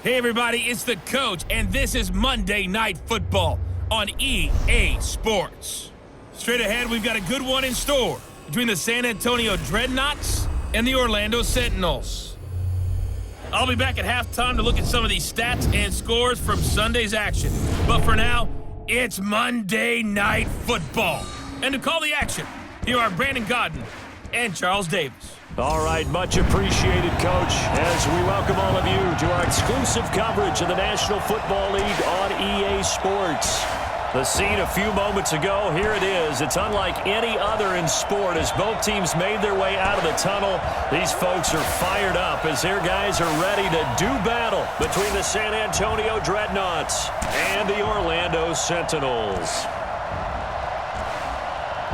Hey everybody, it's the coach, and this is Monday Night Football on EA Sports. Straight ahead, we've got a good one in store between the San Antonio Dreadnoughts and the Orlando Sentinels. I'll be back at halftime to look at some of these stats and scores from Sunday's action. But for now, it's Monday Night Football. And to call the action, here are Brandon Godden and Charles Davis. All right, much appreciated, Coach, as we welcome all of you to our exclusive coverage of the National Football League on EA Sports. The scene a few moments ago, here it is. It's unlike any other in sport as both teams made their way out of the tunnel. These folks are fired up as their guys are ready to do battle between the San Antonio Dreadnoughts and the Orlando Sentinels.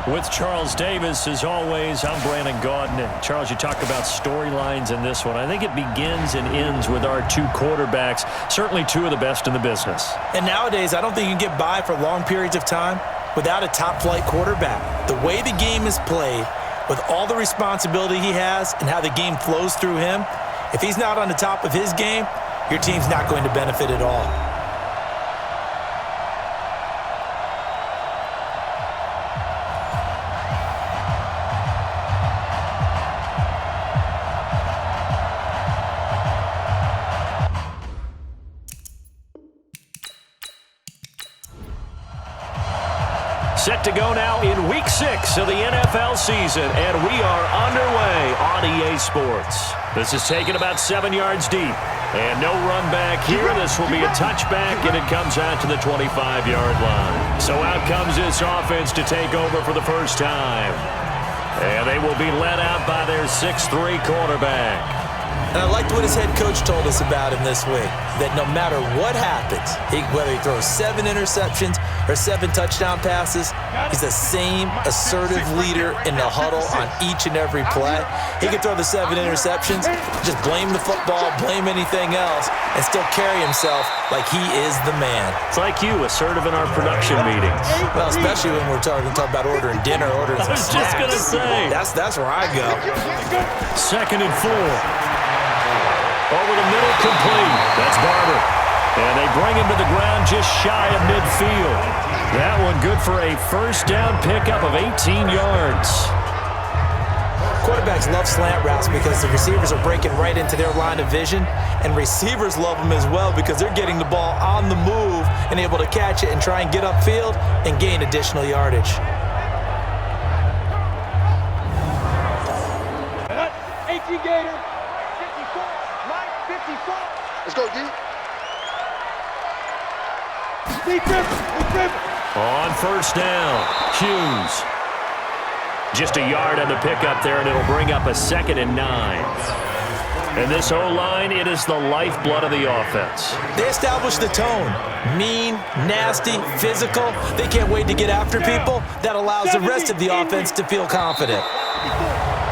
With Charles Davis, as always, I'm Brandon Godden. And Charles, you talk about storylines in this one. I think it begins and ends with our two quarterbacks, certainly two of the best in the business. And nowadays, I don't think you can get by for long periods of time without a top-flight quarterback. The way the game is played, with all the responsibility he has and how the game flows through him, if he's not on the top of his game, your team's not going to benefit at all. Set to go now in Week 6 of the NFL season, and we are underway on EA Sports. This is taken about 7 yards deep, and no run back here. This will be a touchback, and it comes out to the 25-yard line. So out comes this offense to take over for the first time, and they will be led out by their 6'3" quarterback. And I liked what his head coach told us about him this week, that no matter what happens, whether he throws 7 interceptions or 7 touchdown passes, he's the same assertive leader in the huddle on each and every play. He could throw the 7 interceptions, just blame the football, blame anything else, and still carry himself like he is the man. It's like you, assertive in our production meetings. Well, especially when we're talking about ordering dinner, ordering some snacks. I was just going to say. That's where I go. 2nd and 4. Over the middle, complete. That's Barber. And they bring him to the ground just shy of midfield. That one good for a first down pickup of 18 yards. Quarterbacks love slant routes because the receivers are breaking right into their line of vision, and receivers love them as well because they're getting the ball on the move and able to catch it and try and get upfield and gain additional yardage. Gator. Let's go, D. On first down, Hughes. Just a yard on the pickup there, and it'll bring up a 2nd and 9. And this O-line, it is the lifeblood of the offense. They establish the tone. Mean, nasty, physical. They can't wait to get after people. That allows the rest of the offense to feel confident.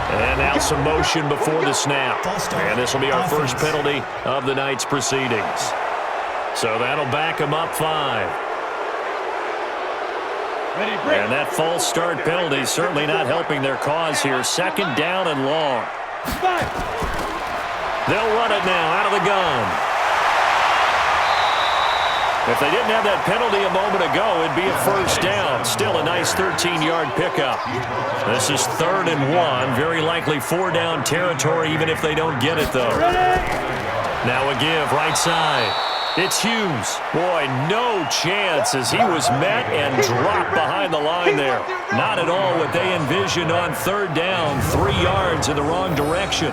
And now some motion before the snap. And this will be our first penalty of the night's proceedings. So that'll back them up 5. And that false start penalty is certainly not helping their cause here. 2nd down and long. They'll run it now out of the gun. If they didn't have that penalty a moment ago, it'd be a first down. Still a nice 13-yard pickup. This is 3rd and 1. Very likely 4-down territory, even if they don't get it, though. Now a give, right side. It's Hughes. Boy, no chance as he was met and dropped behind the line there. Not at all what they envisioned on 3rd down. 3 yards in the wrong direction.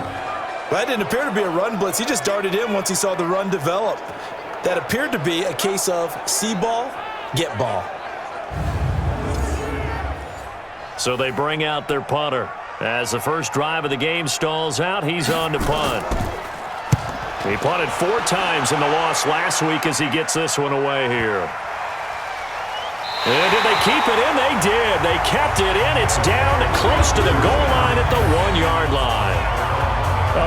Well, that didn't appear to be a run blitz. He just darted in once he saw the run develop. That appeared to be a case of see ball, get ball. So they bring out their punter. As the first drive of the game stalls out, he's on to punt. He punted 4 times in the loss last week as he gets this one away here. And did they keep it in? They did. They kept it in. It's down close to the goal line at the 1-yard line.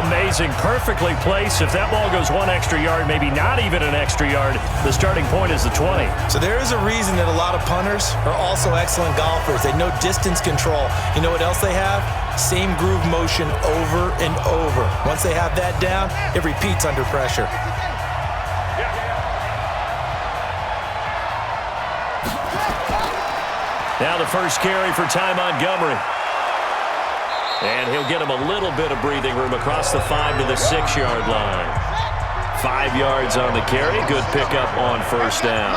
Amazing. Perfectly placed. If that ball goes 1 extra yard, maybe not even an extra yard, the starting point is the 20. So there is a reason that a lot of punters are also excellent golfers. They know distance control. You know what else they have? Same groove motion over and over. Once they have that down, it repeats under pressure. Now the first carry for Ty Montgomery. And he'll get him a little bit of breathing room across the 5 to the 6-yard line. 5 yards on the carry. Good pickup on first down.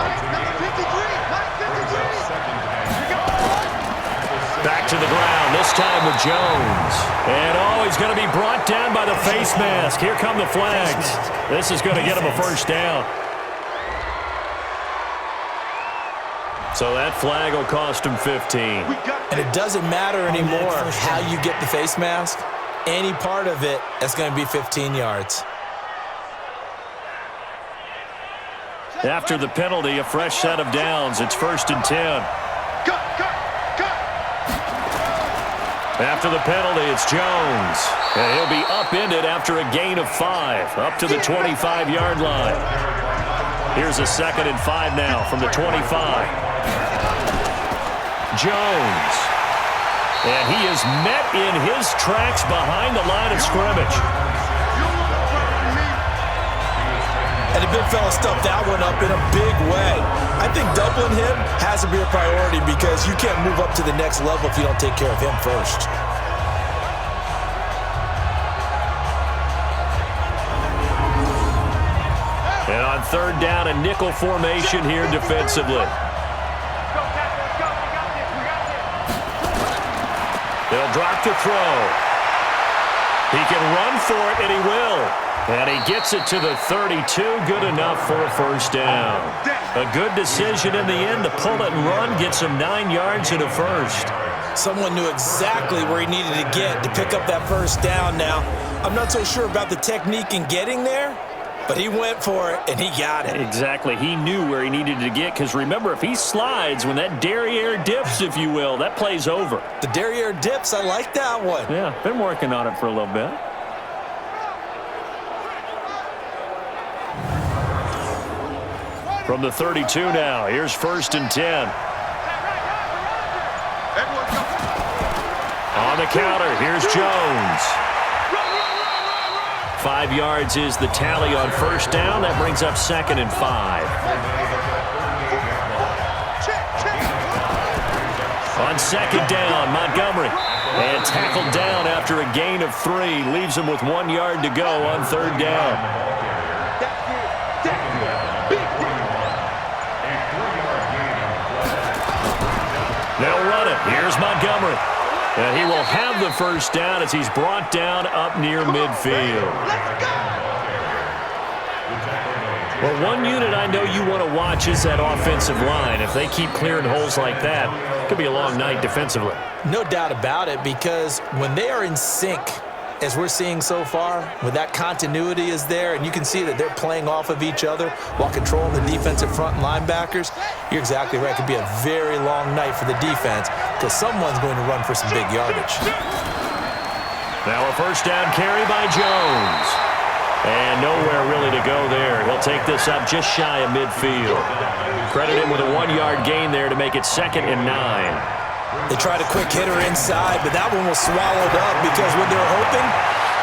Back to the ground, this time with Jones. And he's going to be brought down by the face mask. Here come the flags. This is going to get him a first down. So that flag will cost him 15. And it doesn't matter anymore how you get the face mask. Any part of it, that's going to be 15 yards. After the penalty, a fresh set of downs. It's 1st and 10. After the penalty, it's Jones. And he'll be upended after a gain of 5, up to the 25-yard line. Here's a 2nd and 5 now from the 25. Jones. And he is met in his tracks behind the line of scrimmage. And the big fella stuffed that one up in a big way. I think doubling him has to be a priority because you can't move up to the next level if you don't take care of him first. And on 3rd down, a nickel formation here defensively. They'll drop to throw. He can run for it, and he will. And he gets it to the 32. Good enough for a first down. A good decision in the end to pull it and run. Gets him 9 yards and a first. Someone knew exactly where he needed to get to pick up that first down now. I'm not so sure about the technique in getting there, but he went for it, and he got it. Exactly. He knew where he needed to get, because remember, if he slides, when that derriere dips, if you will, that play's over. The derriere dips, I like that one. Yeah, been working on it for a little bit. From the 32 now, here's 1st and 10. On the counter, here's Jones. 5 yards is the tally on first down. That brings up 2nd and 5. On 2nd down, Montgomery. And tackled down after a gain of 3. Leaves him with 1 yard to go on 3rd down. They'll run it. Here's Montgomery. And he will have the first down as he's brought down up near midfield. Well, one unit I know you want to watch is that offensive line. If they keep clearing holes like that, it could be a long night defensively. No doubt about it, because when they are in sync, as we're seeing so far, when that continuity is there and you can see that they're playing off of each other while controlling the defensive front linebackers, you're exactly right. It could be a very long night for the defense because someone's going to run for some big yardage. Now a first down carry by Jones. And nowhere really to go there. He'll take this up just shy of midfield. Credit him with a 1 yard gain there to make it 2nd and 9. They tried a quick hitter inside, but that one was swallowed up because when they're hoping,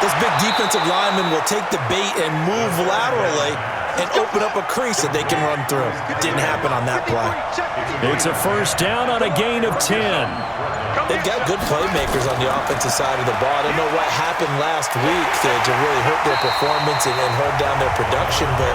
those big defensive linemen will take the bait and move laterally and open up a crease that they can run through. Didn't happen on that play. It's a first down on a gain of 10. They've got good playmakers on the offensive side of the ball. I don't know what happened last week to really hurt their performance and hold down their production, but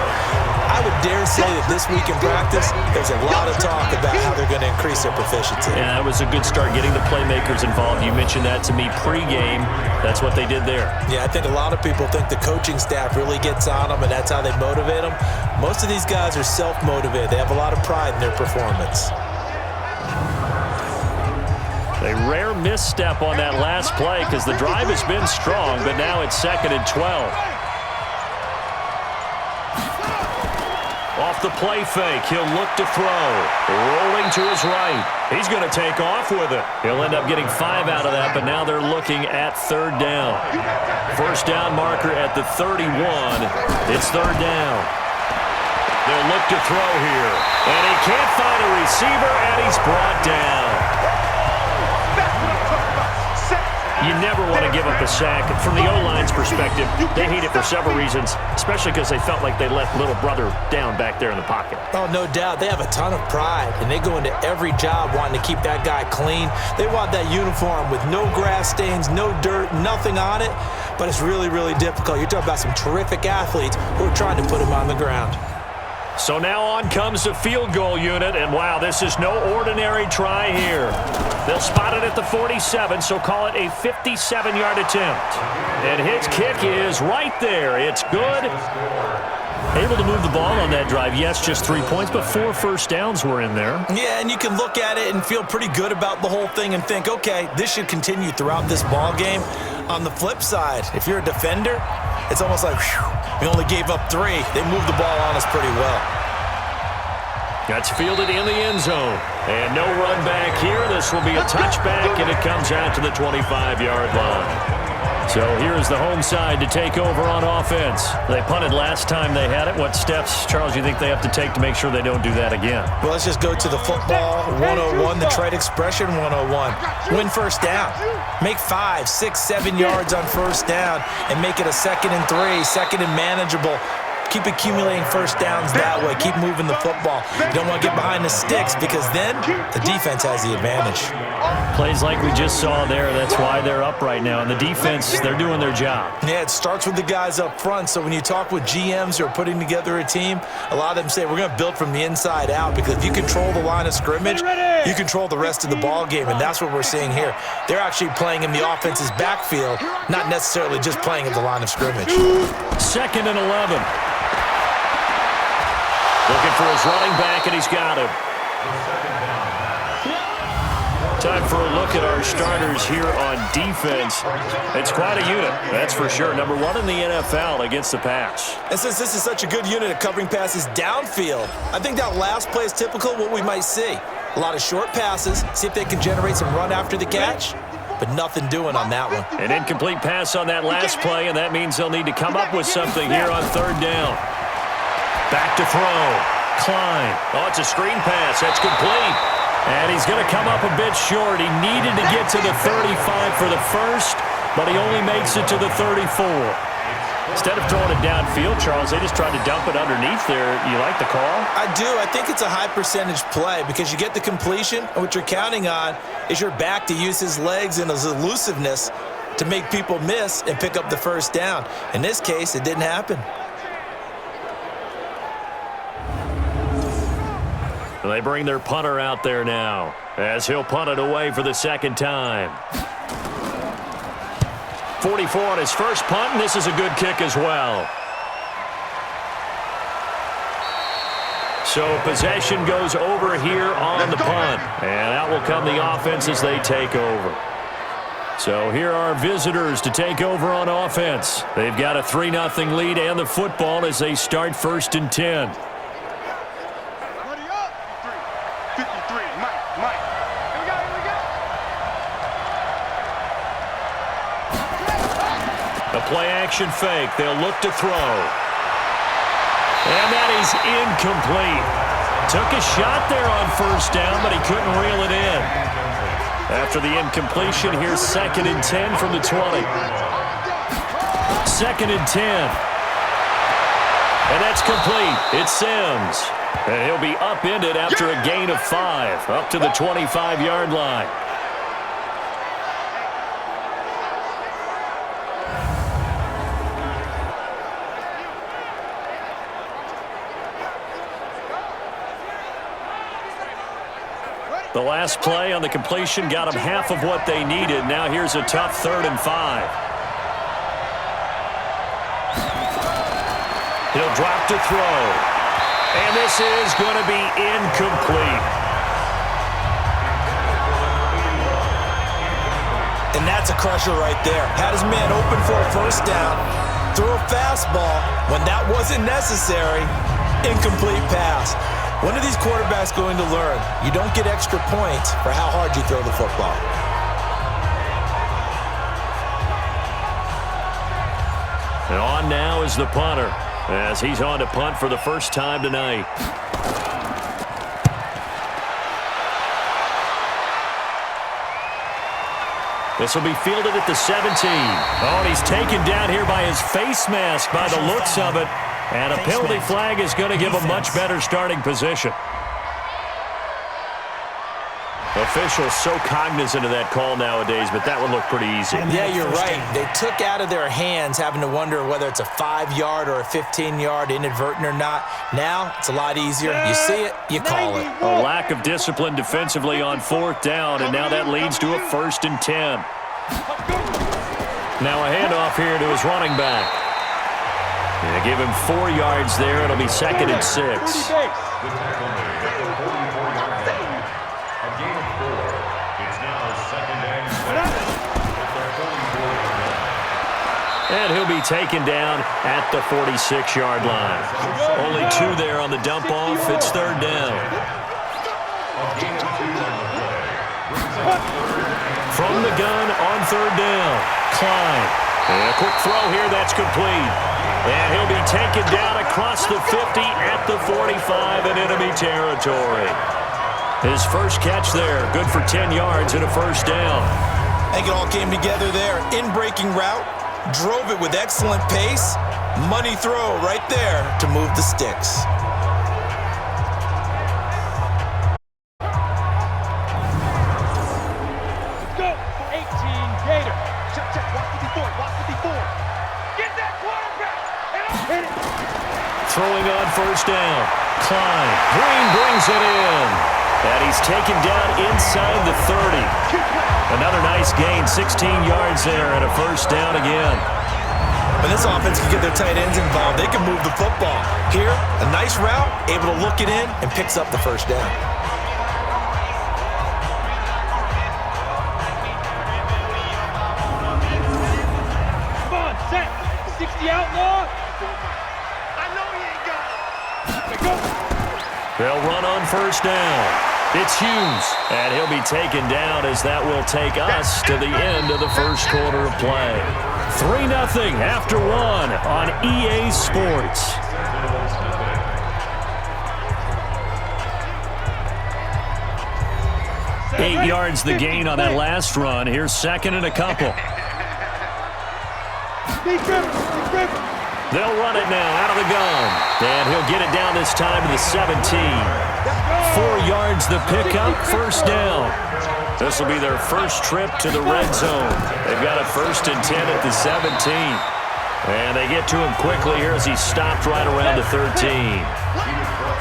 I would dare say that this week in practice, there's a lot of talk about how they're going to increase their proficiency. Yeah, that was a good start getting the playmakers involved. You mentioned that to me pregame. That's what they did there. Yeah, I think a lot of people think the coaching staff really gets on them, and that's how they motivate them. Most of these guys are self-motivated. They have a lot of pride in their performance. A rare misstep on that last play because the drive has been strong, but now it's 2nd and 12. Off the play fake, he'll look to throw. Rolling to his right. He's going to take off with it. He'll end up getting 5 out of that, but now they're looking at 3rd down. First down marker at the 31. It's 3rd down. They'll look to throw here. And he can't find a receiver, and he's brought down. You never want to give up a sack. From the O-line's perspective, they hate it for several reasons, especially because they felt like they let little brother down back there in the pocket. Oh, no doubt. They have a ton of pride, and they go into every job wanting to keep that guy clean. They want that uniform with no grass stains, no dirt, nothing on it, but it's really, really difficult. You're talking about some terrific athletes who are trying to put him on the ground. So now on comes the field goal unit, and wow, this is no ordinary try here. They'll spot it at the 47, so call it a 57-yard attempt. And his kick is right there. It's good. Able to move the ball on that drive. Yes, just 3 points, but 4 first downs were in there. Yeah, and you can look at it and feel pretty good about the whole thing and think, okay, this should continue throughout this ball game. On the flip side, if you're a defender, it's almost like, whew, we only gave up 3. They moved the ball on us pretty well. That's fielded in the end zone. And no run back here. This will be a touchback, and it comes out to the 25-yard line. So here's the home side to take over on offense. They punted last time they had it. What steps, Charles, do you think they have to take to make sure they don't do that again? Well, let's just go to the football 101, the trade expression 101. Win first down. Make 5, 6, 7 yards on first down and make it a 2nd and 3, 2nd and manageable. Keep accumulating first downs that way. Keep moving the football. You don't want to get behind the sticks because then the defense has the advantage. Plays like we just saw there. That's why they're up right now. And the defense, they're doing their job. Yeah, it starts with the guys up front. So when you talk with GMs who are putting together a team, a lot of them say we're going to build from the inside out because if you control the line of scrimmage, you control the rest of the ball game. And that's what we're seeing here. They're actually playing in the offense's backfield, not necessarily just playing at the line of scrimmage. 2nd and 11. Looking for his running back, and he's got him. Time for a look at our starters here on defense. It's quite a unit, that's for sure. Number 1 in the NFL against the pass. And since this is such a good unit at covering passes downfield, I think that last play is typical of what we might see. A lot of short passes, see if they can generate some run after the catch, but nothing doing on that one. An incomplete pass on that last play, and that means they'll need to come up with something here on 3rd down. Back to throw. Klein. Oh, it's a screen pass. That's complete. And he's going to come up a bit short. He needed to get to the 35 for the first, but he only makes it to the 34. Instead of throwing it downfield, Charles, they just tried to dump it underneath there. You like the call? I do. I think it's a high percentage play because you get the completion, and what you're counting on is your back to use his legs and his elusiveness to make people miss and pick up the first down. In this case, it didn't happen. They bring their punter out there now as he'll punt it away for the 2nd time. 44 on his first punt, and this is a good kick as well. So possession goes over here on the punt, and out will come the offense as they take over. So here are visitors to take over on offense. They've got a 3-0 lead and the football as they start 1st and 10. A play-action fake. They'll look to throw. And that is incomplete. Took a shot there on first down, but he couldn't reel it in. After the incompletion, here's 2nd and 10 from the 20. 2nd and 10. And that's complete. It's Sims. And he'll be upended after a gain of 5, up to the 25-yard line. The last play on the completion got them half of what they needed. Now here's a tough 3rd and 5. He'll drop to throw. And this is going to be incomplete. And that's a crusher right there. Had his man open for a first down, threw a fastball when that wasn't necessary, incomplete pass. When are these quarterbacks going to learn? You don't get extra points for how hard you throw the football. And on now is the punter, as he's on to punt for the first time tonight. This will be fielded at the 17. Oh, and he's taken down here by his face mask by the looks of it. And a penalty flag is going to give a much better starting position. Officials so cognizant of that call nowadays, but that one looked pretty easy. Yeah, you're right. They took out of their hands having to wonder whether it's a 5-yard or a 15-yard, inadvertent or not. Now, it's a lot easier. You see it, you call it. A lack of discipline defensively on 4th down, and now that leads to a 1st and 10. Now a handoff here to his running back. Yeah, give him 4 yards there. It'll be 2nd and 6. And he'll be taken down at the 46-yard line. Only 2 there on the dump-off. It's 3rd down. From the gun on 3rd down. Klein. And a quick throw here. That's complete. And he'll be taken down across the 50 at the 45 in enemy territory. His first catch there. Good for 10 yards and a 1st down. I think it all came together there. In-breaking route. Drove it with excellent pace. Money throw right there to move the sticks. Let's go. 18 Gator. Check, check. Watch 54. Watch 54. Get that quarterback. Hit it. Throwing on 1st down. Klein. Green brings it in. And he's taken down inside the 30. Another nice gain, 16 yards there, and a 1st down again. When this offense can get their tight ends involved, they can move the football. Here, a nice route, able to look it in, and picks up the 1st down. Come on, set. 60 outlaw. I know he ain't got it. Let's go. They'll run on 1st down. It's Hughes, and he'll be taken down as that will take us to the end of the 1st quarter of play. 3-0 after 1 on EA Sports. Eight yards the gain on that last run. Here's 2nd and a couple. They'll run it now out of the gun. And he'll get it down this time to the 17. 4 yards the pickup, 1st down. This will be their first trip to the red zone. They've got a 1st and 10 at the 17. And they get to him quickly here as he stopped right around the 13.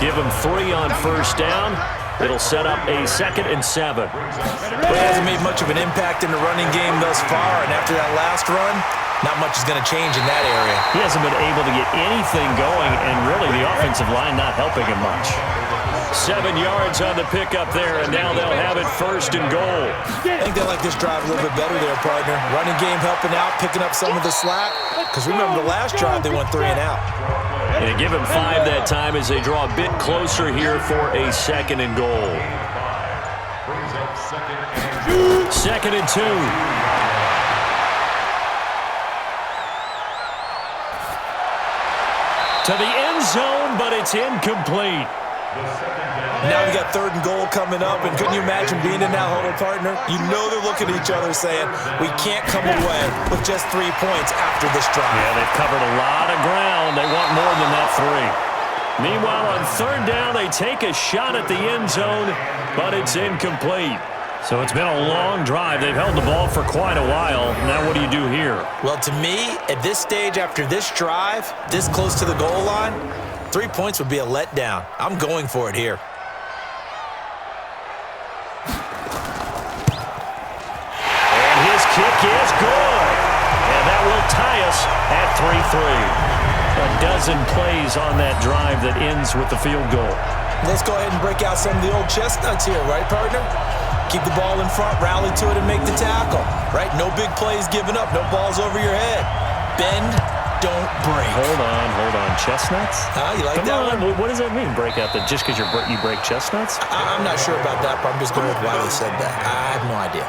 Give him 3 on 1st down. It'll set up a 2nd and 7. But he hasn't made much of an impact in the running game thus far, and after that last run, not much is going to change in that area. He hasn't been able to get anything going, and really the offensive line not helping him much. 7 yards on the pickup there, and now they'll have it 1st and goal. I think they like this drive a little bit better there, partner. Running game helping out, picking up some of the slack. Because remember the last drive, they went 3 and out. And they give him 5 that time as they draw a bit closer here for a 2nd and goal. 2nd and 2. To the end zone, but it's incomplete. Now we got 3rd and goal coming up, and couldn't you imagine being in that huddle, partner? You know they're looking at each other saying, we can't come away with just 3 points after this drive. Yeah, they've covered a lot of ground. They want more than that 3. Meanwhile, on 3rd down, they take a shot at the end zone, but it's incomplete. So it's been a long drive. They've held the ball for quite a while. Now what do you do here? Well, to me, at this stage after this drive, this close to the goal line, 3 points would be a letdown. I'm going for it here. And his kick is good. And that will tie us at 3-3. A dozen plays on that drive that ends with the field goal. Let's go ahead and break out some of the old chestnuts here, right, partner? Keep the ball in front, rally to it, and make the tackle, right? No big plays given up, no balls over your head. Bend, don't break. Hold on. Chestnuts? You like that one? What does that mean, break out? Just because you break chestnuts? I'm not sure about that, but I'm just going with why they said that. I have no idea.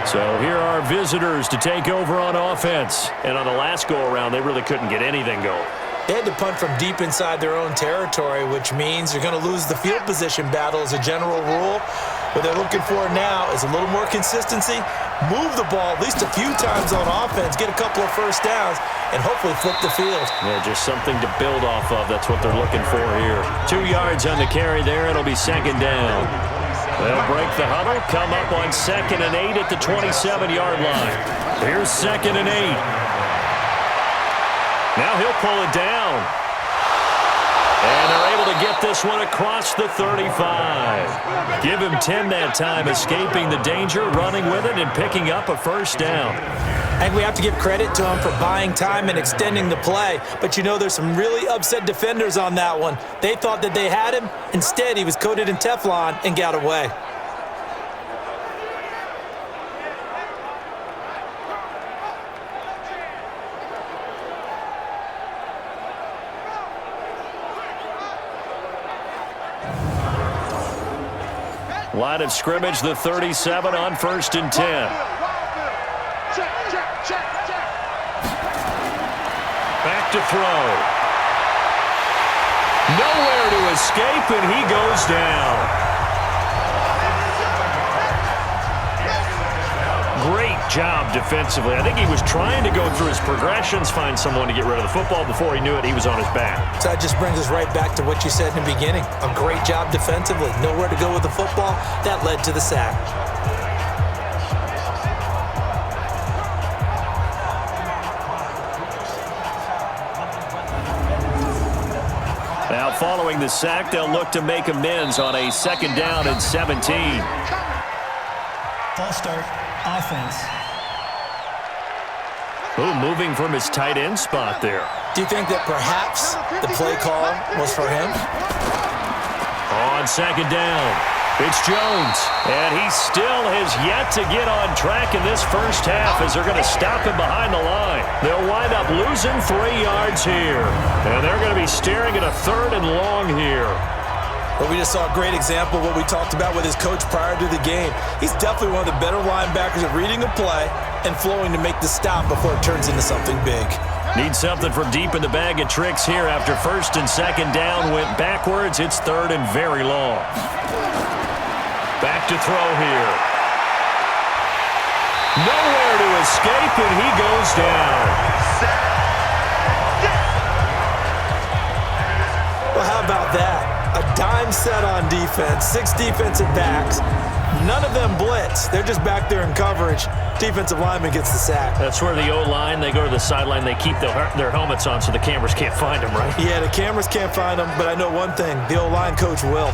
So here are visitors to take over on offense. And on the last go-around, they really couldn't get anything going. They had to punt from deep inside their own territory, which means you're going to lose the field position battle as a general rule, What they're looking for now is a little more consistency, move the ball at least a few times on offense, get a couple of first downs, and hopefully flip the field. Yeah, just something to build off of. That's what they're looking for here. 2 yards on the carry there. It'll be second down. They'll break the huddle, come up on 2nd and 8 at the 27-yard line. Here's 2nd and 8. Now he'll pull it down. And they're able to get this one across the 35. Give him 10 that time, escaping the danger, running with it, and picking up a first down. I think we have to give credit to him for buying time and extending the play. But, you know, there's some really upset defenders on that one. They thought that they had him. Instead, he was coated in Teflon and got away. Line of scrimmage, the 37 on 1st and 10. Back to throw. Nowhere to escape, and he goes down. Great job defensively. I think he was trying to go through his progressions, find someone to get rid of the football. Before he knew it, he was on his back. So that just brings us right back to what you said in the beginning. A great job defensively. Nowhere to go with the football. That led to the sack. Now following the sack, they'll look to make amends on a 2nd down and 17. False start. Offense. Ooh, moving from his tight end spot there. Do you think that perhaps the play call was for him? On 2nd down, it's Jones. And he still has yet to get on track in this first half as they're going to stop him behind the line. They'll wind up losing 3 yards here. And they're going to be staring at a 3rd and long here. But we just saw a great example of what we talked about with his coach prior to the game. He's definitely one of the better linebackers at reading a play and flowing to make the stop before it turns into something big. Need something from deep in the bag of tricks here after 1st and 2nd down went backwards. It's 3rd and very long. Back to throw here. Nowhere to escape, and he goes down. Well, how about that? A dime set on defense, 6 defensive backs. None of them blitz. They're just back there in coverage. Defensive lineman gets the sack. That's where the O-line, they go to the sideline, they keep their helmets on so the cameras can't find them, right? Yeah, the cameras can't find them, but I know one thing. The O-line coach will.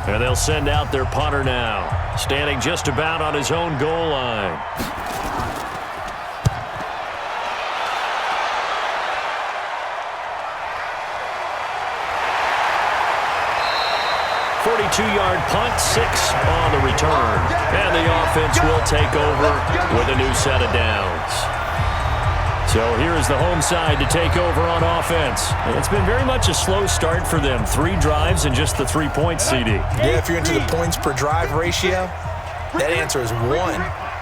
And they'll send out their punter now, standing just about on his own goal line. 42-yard punt, 6 on the return. And the offense will take over with a new set of downs. So here is the home side to take over on offense. It's been very much a slow start for them. 3 drives and just the 3 points, CD. Yeah, if you're into the points per drive ratio, that answer is 1.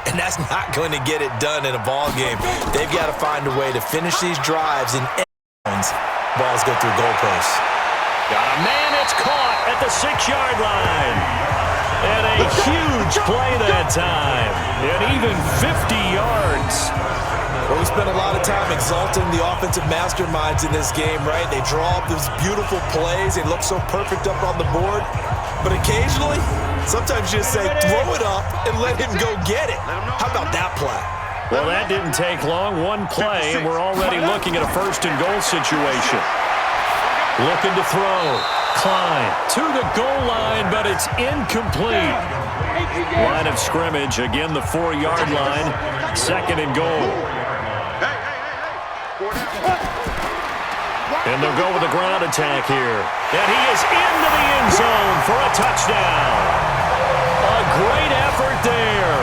And that's not going to get it done in a ball game. They've got to find a way to finish these drives in ends. Balls go through goalposts. Got a man, it's caught at the 6-yard line. And a huge play that time. And even 50 yards. Well, we spent a lot of time exalting the offensive masterminds in this game, right? They draw up these beautiful plays. They look so perfect up on the board. But occasionally, sometimes you just say, throw it up and let him go get it. How about that play? Well, that didn't take long. 1 play, and we're already looking at a 1st and goal situation. Looking to throw. Klein to the goal line, but it's incomplete. Line of scrimmage, again the 4-yard line. 2nd and goal. And they'll go with a ground attack here. And he is into the end zone for a touchdown. A great effort there.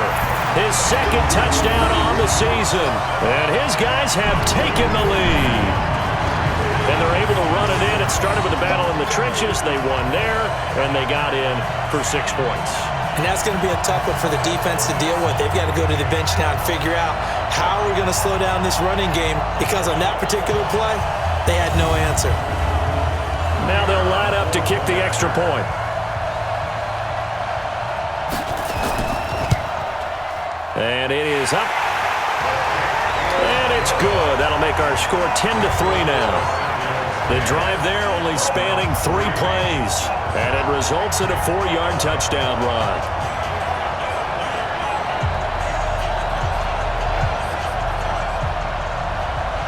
His 2nd touchdown on the season. And his guys have taken the lead. And they're able to run it in. It started with a battle in the trenches. They won there, and they got in for 6 points. And that's going to be a tough one for the defense to deal with. They've got to go to the bench now and figure out how we're going to slow down this running game, because on that particular play, they had no answer. Now they'll line up to kick the extra point. And it is up. And it's good. That'll make our score 10-3 now. The drive there only spanning 3 plays. And it results in a 4-yard touchdown run.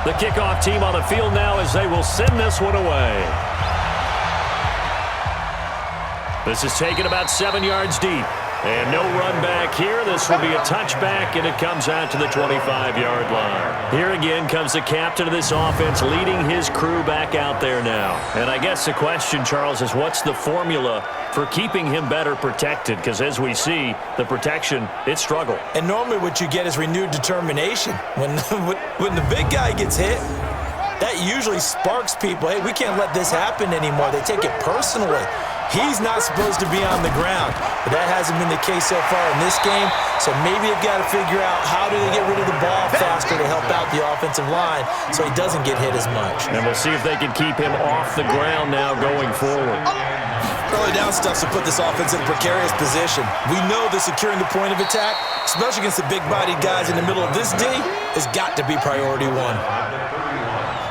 The kickoff team on the field now as they will send this one away. This is taken about 7 yards deep. And no run back here. This will be a touchback, and it comes out to the 25-yard line. Here again comes the captain of this offense leading his crew back out there now. And I guess the question, Charles, is what's the formula for keeping him better protected? Because as we see, the protection, it struggled. And normally what you get is renewed determination. When the big guy gets hit, that usually sparks people. Hey, we can't let this happen anymore. They take it personally. He's not supposed to be on the ground, but that hasn't been the case so far in this game. So maybe they've got to figure out how do they get rid of the ball faster to help out the offensive line so he doesn't get hit as much. And we'll see if they can keep him off the ground now going forward. Early down stuff to put this offense in a precarious position. We know that securing the point of attack, especially against the big-bodied guys in the middle of this D, has got to be priority one.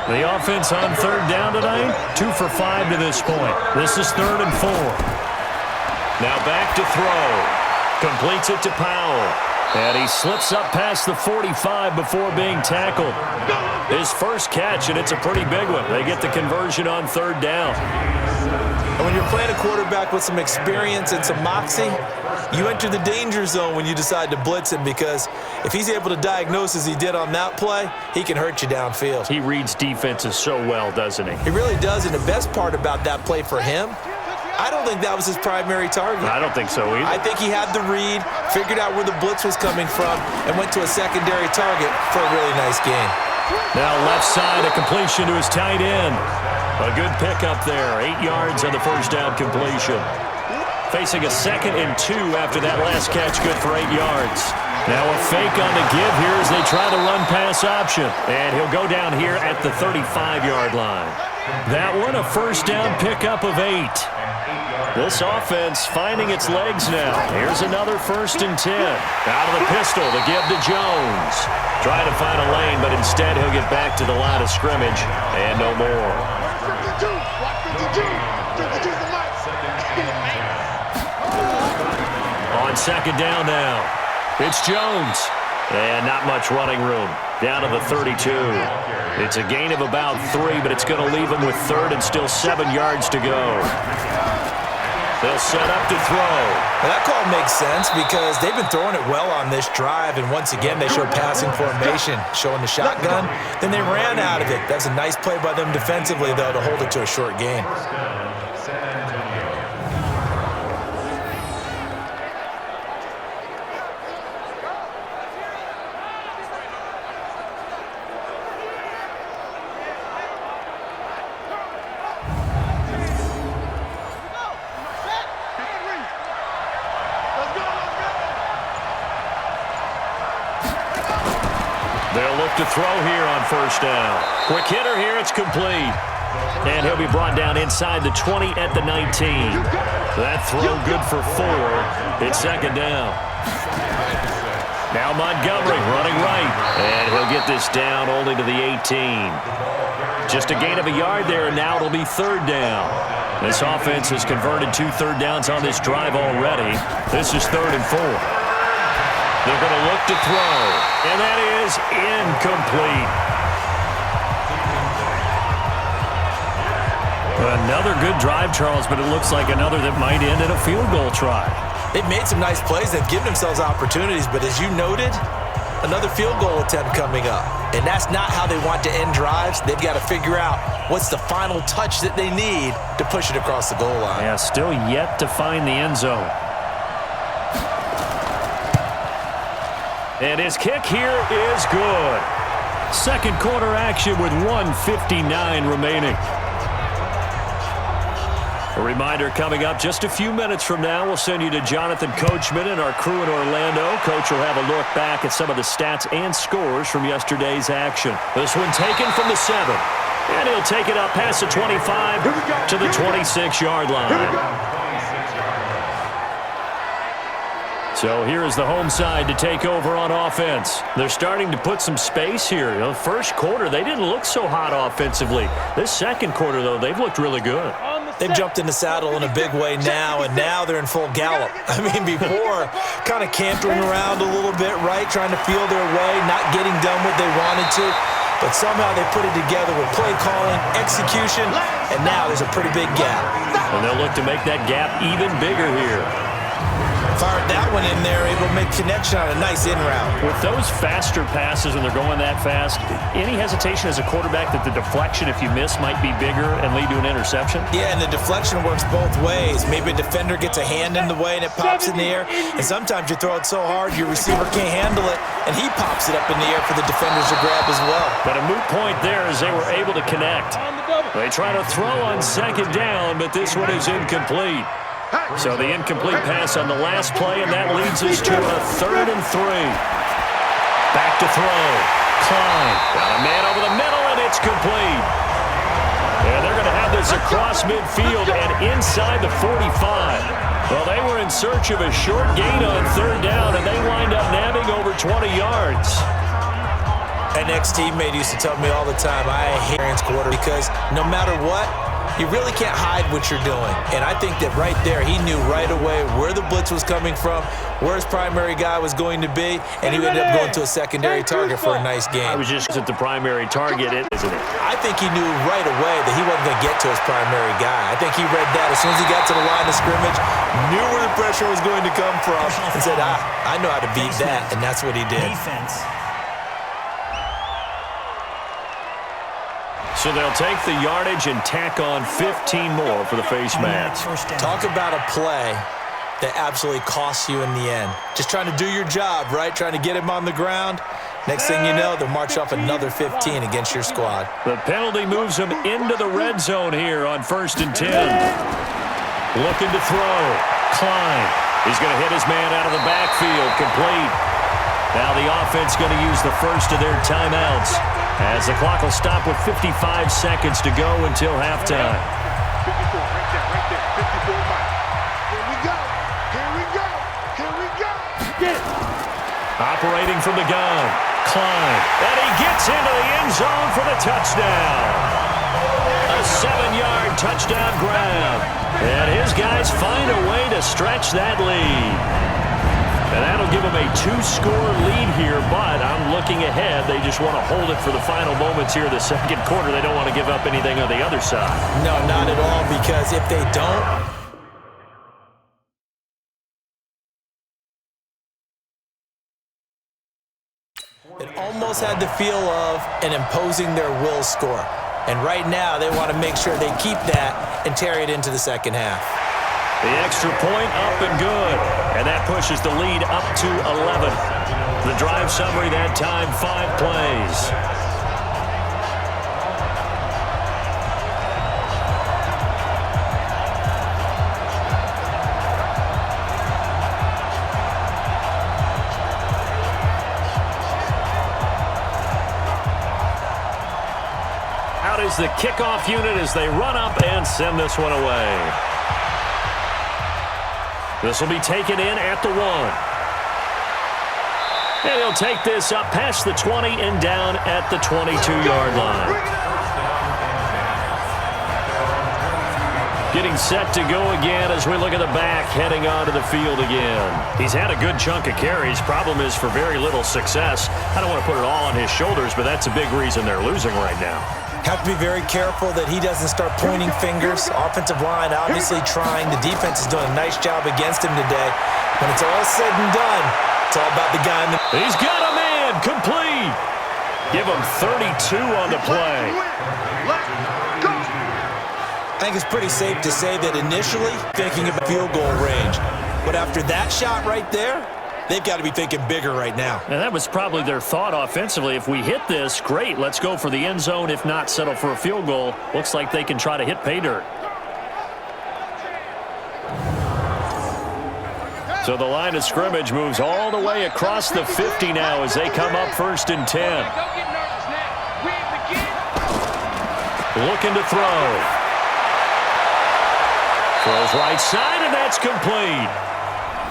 The offense on 3rd down tonight, 2 for 5 to this point. This is 3rd and 4. Now back to throw. Completes it to Powell. And he slips up past the 45 before being tackled. His first catch, and it's a pretty big one. They get the conversion on 3rd down. And when you're playing a quarterback with some experience and some moxie, you enter the danger zone when you decide to blitz him, because if he's able to diagnose as he did on that play, he can hurt you downfield. He reads defenses so well, doesn't he? He really does, and the best part about that play for him, I don't think that was his primary target. I don't think so either. I think he had the read, figured out where the blitz was coming from, and went to a secondary target for a really nice gain. Now left side, a completion to his tight end. A good pickup there, 8 yards on the first down completion. Facing a 2nd and 2 after that last catch, good for 8 yards. Now a fake on the give here as they try the run-pass option. And he'll go down here at the 35-yard line. That one, a first down pickup of 8. This offense finding its legs now. Here's another 1st and 10. Out of the pistol, the give to Jones. Trying to find a lane, but instead he'll get back to the line of scrimmage and no more. On 2nd down now, it's Jones. And not much running room. Down to the 32. It's a gain of about 3, but it's going to leave him with 3rd and still 7 yards to go. They'll set up to throw. Well, that call makes sense because they've been throwing it well on this drive, and once again they showed passing formation, showing the shotgun. Then they ran out of it. That's a nice play by them defensively, though, to hold it to a short gain. They'll look to throw here on 1st down. Quick hitter here, it's complete. And he'll be brought down inside the 20 at the 19. That throw good for 4. It's 2nd down. Now Montgomery running right. And he'll get this down only to the 18. Just a gain of a yard there, and now it'll be 3rd down. This offense has converted 2 third downs on this drive already. This is 3rd and 4. They're going to look to throw, and that is incomplete. Another good drive, Charles, but it looks like another that might end in a field goal try. They've made some nice plays. They've given themselves opportunities, but as you noted, another field goal attempt coming up. And that's not how they want to end drives. They've got to figure out what's the final touch that they need to push it across the goal line. Yeah, still yet to find the end zone. And his kick here is good. 2nd quarter action with 1:59 remaining. A reminder coming up just a few minutes from now, we'll send you to Jonathan Coachman and our crew in Orlando. Coach will have a look back at some of the stats and scores from yesterday's action. This one taken from the 7. And he'll take it up past the 25 to the 26-yard line. So here is the home side to take over on offense. They're starting to put some space here. You know, first quarter, they didn't look so hot offensively. This second quarter, though, they've looked really good. They've jumped in the saddle in a big way now, and now they're in full gallop. I mean, before, kind of cantering around a little bit, right, trying to feel their way, not getting done what they wanted to. But somehow they put it together with play calling, execution, and now there's a pretty big gap. And they'll look to make that gap even bigger here. Fired that one in there, able to make connection on a nice in route. With those faster passes when they're going that fast, any hesitation as a quarterback that the deflection, if you miss, might be bigger and lead to an interception? Yeah, and the deflection works both ways. Maybe a defender gets a hand in the way and it pops in the air, and sometimes you throw it so hard your receiver can't handle it, and he pops it up in the air for the defenders to grab as well. But a moot point there as they were able to connect. They try to throw on second down, but this one is incomplete. So the incomplete pass on the last play, and that leads us to a 3rd and 3. Back to throw. Klein. Got a man over the middle, and it's complete. And they're going to have this across midfield and inside the 45. Well, they were in search of a short gain on 3rd down, and they wind up nabbing over 20 yards. An ex-teammate used to tell me all the time, I hate quarter because no matter what, you really can't hide what you're doing. And I think that right there, he knew right away where the blitz was coming from, where his primary guy was going to be, and he ended up going to a secondary target for a nice game. I was just at the primary target, isn't it? I think he knew right away that he wasn't going to get to his primary guy. I think he read that as soon as he got to the line of scrimmage, knew where the pressure was going to come from, and said, I know how to beat that, and that's what he did. Defense. So they'll take the yardage and tack on 15 more for the face mask. Talk about a play that absolutely costs you in the end. Just trying to do your job, right? Trying to get him on the ground. Next thing you know, they'll march off another 15 against your squad. The penalty moves them into the red zone here on 1st and 10. Looking to throw. Klein. He's going to hit his man out of the backfield. Complete. Now the offense going to use the first of their timeouts, as the clock will stop with 55 seconds to go until halftime. 54, right there, 54 miles. Here we go, here we go, here we go. Get it. Operating from the gun, Klein, and he gets into the end zone for the touchdown. A 7-yard touchdown grab, and his guys find a way to stretch that lead. And that'll give them a 2-score lead here, but I'm looking ahead. They just want to hold it for the final moments here of the second quarter. They don't want to give up anything on the other side. No, not at all, because if they don't, it almost had the feel of an imposing their will score. And right now, they want to make sure they keep that and carry it into the second half. The extra point up and good, and that pushes the lead up to 11. The drive summary that time, 5 plays. Out is the kickoff unit as they run up and send this one away. This will be taken in at the 1. And he'll take this up past the 20 and down at the 22-yard line. Getting set to go again as we look at the back heading onto the field again. He's had a good chunk of carries. Problem is for very little success. I don't want to put it all on his shoulders, but that's a big reason they're losing right now. Have to be very careful that he doesn't start pointing fingers. Offensive line obviously trying. The defense is doing a nice job against him today. When it's all said and done, it's all about the guy in the... He's got a man, complete. Give him 32 on the play. I think it's pretty safe to say that initially thinking of field goal range. But after that shot right there, they've got to be thinking bigger right now. And that was probably their thought offensively. If we hit this, great. Let's go for the end zone. If not, settle for a field goal. Looks like they can try to hit pay dirt. So the line of scrimmage moves all the way across the 50 now as they come up 1st and 10. looking to throw. Throws right side, and that's complete.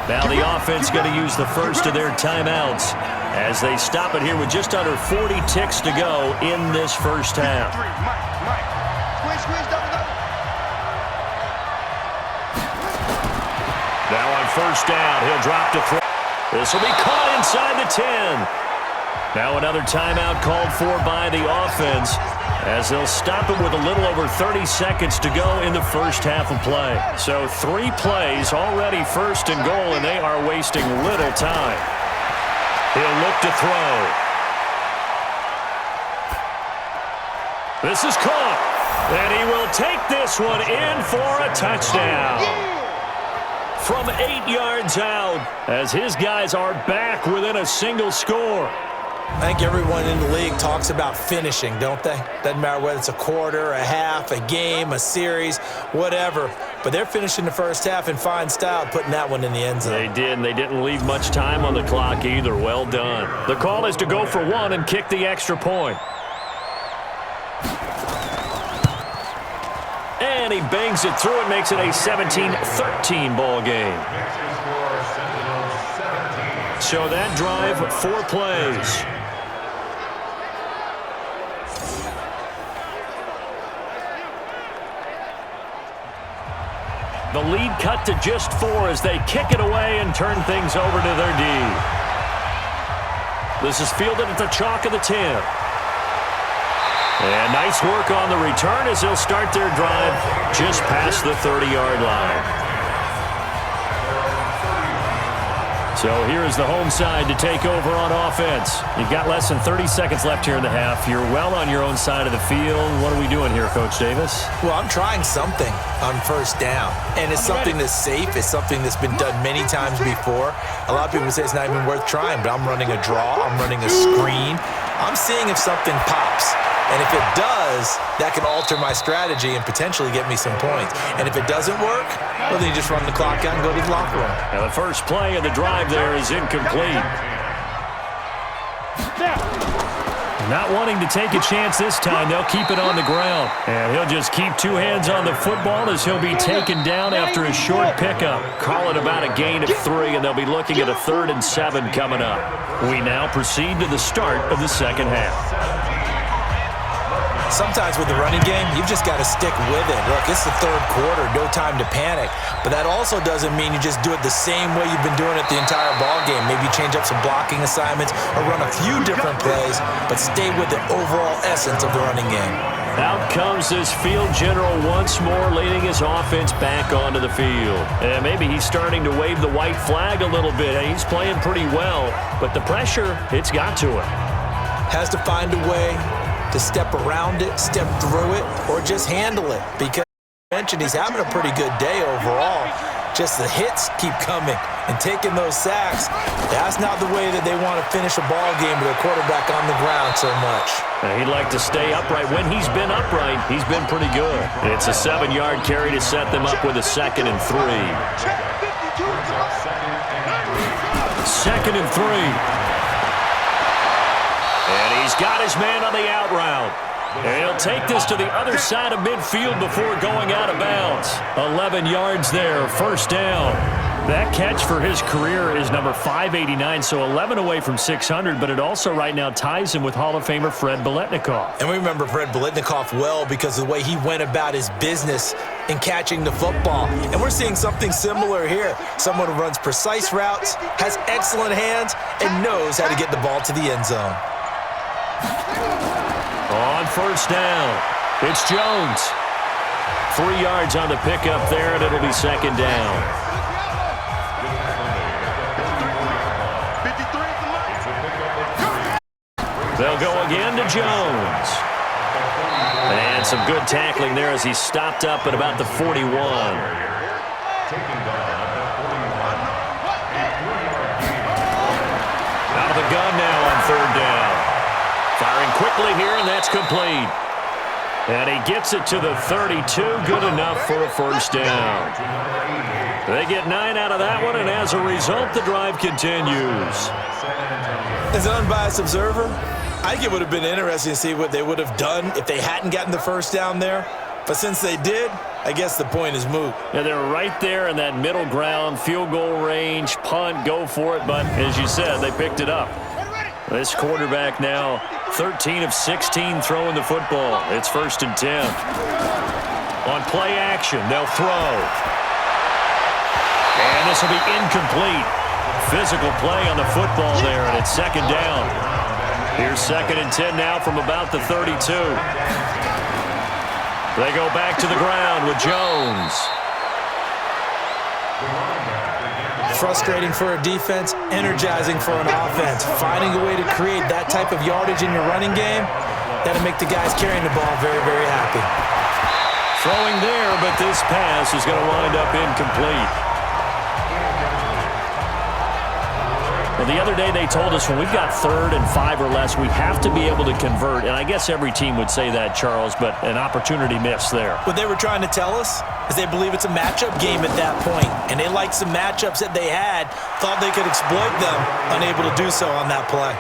Now the offense going to use the first of their timeouts as they stop it here with just under 40 ticks to go in this first half. Now on first down, he'll drop to throw. This will be caught inside the 10. Now another timeout called for by the offense as they'll stop it with a little over 30 seconds to go in the first half of play. So 3 plays already first and goal, and they are wasting little time. He'll look to throw. This is caught, and he will take this one in for a touchdown. From 8 yards out as his guys are back within a single score. I think everyone in the league talks about finishing, don't they? Doesn't matter whether it's a quarter, a half, a game, a series, whatever. But they're finishing the first half in fine style, putting that one in the end zone. They did, and they didn't leave much time on the clock either. Well done. The call is to go for 1 and kick the extra point. And he bangs it through and makes it a 17-13 ball game. So that drive, 4 plays. The lead cut to just 4 as they kick it away and turn things over to their D. This is fielded at the chalk of the 10. And nice work on the return as they'll start their drive just past the 30-yard line. So here is the home side to take over on offense. You've got less than 30 seconds left here in the half. You're well on your own side of the field. What are we doing here, Coach Davis? Well, I'm trying something on first down, and it's something that's safe. It's something that's been done many times before. A lot of people say it's not even worth trying, but I'm running a draw. I'm running a screen. I'm seeing if something pops. And if it does, that can alter my strategy and potentially get me some points. And if it doesn't work, well, then you just run the clock out and go to the locker room. Now the first play of the drive there is incomplete. Not wanting to take a chance this time, they'll keep it on the ground. And he'll just keep 2 hands on the football as he'll be taken down after a short pickup. Call it about a gain of 3, and they'll be looking at a 3rd and 7 coming up. We now proceed to the start of the second half. Sometimes with the running game, you've just got to stick with it. Look, it's the 3rd quarter, no time to panic. But that also doesn't mean you just do it the same way you've been doing it the entire ball game. Maybe change up some blocking assignments or run a few different plays, but stay with the overall essence of the running game. Out comes this field general once more, leading his offense back onto the field. And maybe he's starting to wave the white flag a little bit. He's playing pretty well, but the pressure, it's got to him. Has to find a way to step around it, step through it, or just handle it. Because I mentioned he's having a pretty good day overall. Just the hits keep coming and taking those sacks. That's not the way that they want to finish a ball game with a quarterback on the ground so much. Now he'd like to stay upright. When he's been upright, he's been pretty good. It's a 7-yard carry to set them up with a 2nd and 3. 2nd and 3. And he's got his man on the out route. And he'll take this to the other side of midfield before going out of bounds. 11 yards there, first down. That catch for his career is number 589, so 11 away from 600, but it also right now ties him with Hall of Famer Fred Biletnikoff. And we remember Fred Biletnikoff well because of the way he went about his business in catching the football. And we're seeing something similar here. Someone who runs precise routes, has excellent hands, and knows how to get the ball to the end zone. On first down, it's Jones. 3 yards on the pickup there, and it'll be 2nd down. They'll go again to Jones. And some good tackling there as he stopped up at about the 41. Out of the gun now on 3rd down. Firing quickly here, and that's complete. And he gets it to the 32. Good enough for a first down. They get 9 out of that one, and as a result, the drive continues. As an unbiased observer, I think it would have been interesting to see what they would have done if they hadn't gotten the first down there. But since they did, I guess the point is moot. Yeah, they're right there in that middle ground, field goal range, punt, go for it. But as you said, they picked it up. This quarterback now 13 of 16 throwing the football. It's 1st and 10. On play action, they'll throw. And this will be incomplete. Physical play on the football there, and it's 2nd down. Here's 2nd and 10 now from about the 32. They go back to the ground with Jones. Frustrating for a defense, energizing for an offense. Finding a way to create that type of yardage in your running game, that'll make the guys carrying the ball very, very happy. Throwing there, but this pass is going to wind up incomplete. Well, the other day they told us when we've got 3rd and 5 or less, we have to be able to convert. And I guess every team would say that, Charles, but an opportunity missed there. What they were trying to tell us is they believe it's a matchup game at that point. And they liked some matchups that they had, thought they could exploit them, unable to do so on that play.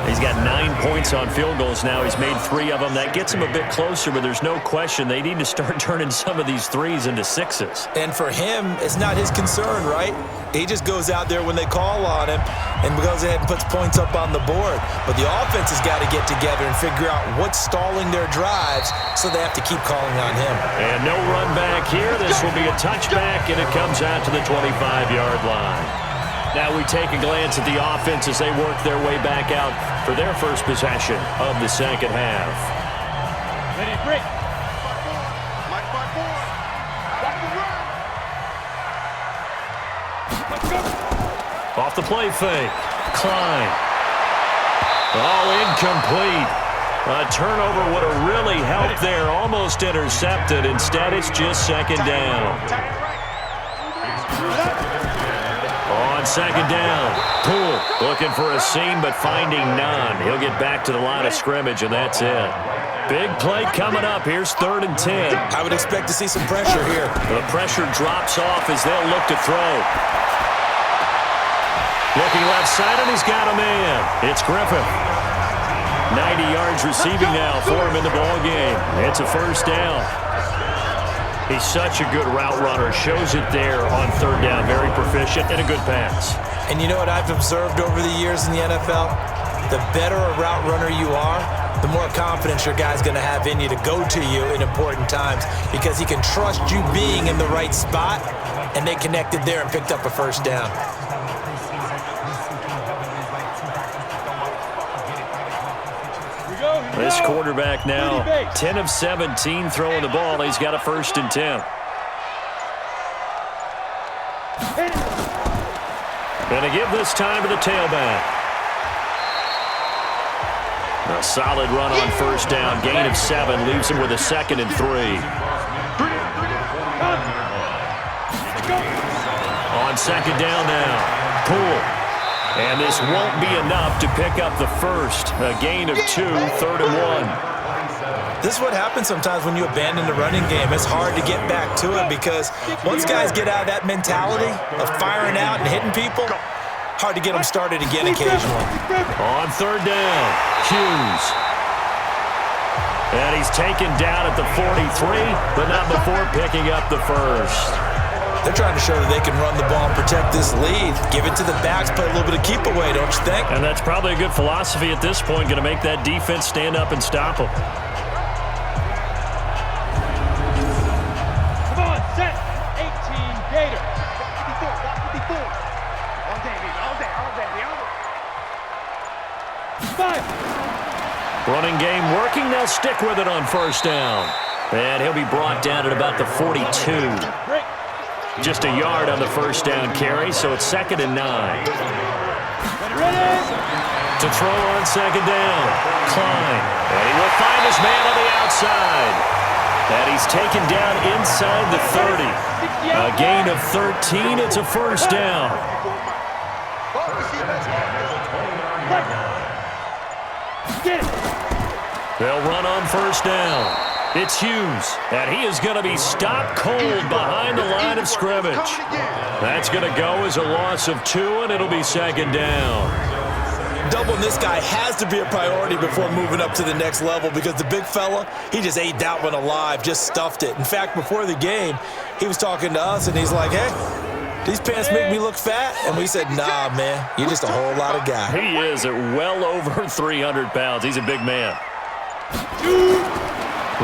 He's got 9 points on field goals now. He's made 3 of them. That gets him a bit closer, but there's no question they need to start turning some of these 3s into 6s. And for him, it's not his concern, right? He just goes out there when they call on him and goes ahead and puts points up on the board. But the offense has got to get together and figure out what's stalling their drives, so they have to keep calling on him. And no run back here. This will be a touchback, and it comes out to the 25-yard line. Now we take a glance at the offense as they work their way back out for their first possession of the 2nd half. Ready, break. Off the play fake. Klein. All incomplete. A turnover would have really helped there. Almost intercepted. Instead, it's just 2nd down. On 2nd down, Poole looking for a seam but finding none. He'll get back to the line of scrimmage, and that's it. Big play coming up. Here's 3rd and 10. I would expect to see some pressure here. The pressure drops off as they'll look to throw. Looking left side, and he's got a man. It's Griffith. 90 yards receiving now for him in the ball game. It's a 1st down. He's such a good route runner. Shows it there on 3rd down. Very proficient and a good pass. And you know what I've observed over the years in the NFL? The better a route runner you are, the more confidence your guy's going to have in you to go to you in important times, because he can trust you being in the right spot, and they connected there and picked up a 1st down. This quarterback now 10 of 17 throwing the ball. He's got a 1st and 10. Gonna give this time to the tailback. A solid run on 1st down. Gain of 7 leaves him with a 2nd and 3. On 2nd down now, Poole. And this won't be enough to pick up the 1st. A gain of 2, 3rd and 1. This is what happens sometimes when you abandon the running game. It's hard to get back to it, because once guys get out of that mentality of firing out and hitting people, hard to get them started again occasionally. On 3rd down, Hughes. And he's taken down at the 43, but not before picking up the 1st. They're trying to show that they can run the ball and protect this lead. Give it to the backs, play a little bit of keep away, don't you think? And that's probably a good philosophy at this point, going to make that defense stand up and stop them. Come on, set. 18 Gator. Walk 54. All day, baby. All day. 5. Running game working. They'll stick with it on 1st down. And he'll be brought down at about the 42. Break. Just a yard on the 1st down carry, so it's 2nd and 9. Ready. To throw on 2nd down, Klein. And he will find his man on the outside. And he's taken down inside the 30. A gain of 13. It's a 1st down. Get it. They'll run on 1st down. It's Hughes, and he is going to be stopped cold behind the line of scrimmage. That's going to go as a loss of 2, and it'll be 2nd down. Doubling this guy has to be a priority before moving up to the next level because the big fella, he just ate that one alive, just stuffed it. In fact, before the game, he was talking to us, and he's like, hey, these pants make me look fat? And we said, nah, man, you're just a whole lot of guy. He is at well over 300 pounds. He's a big man.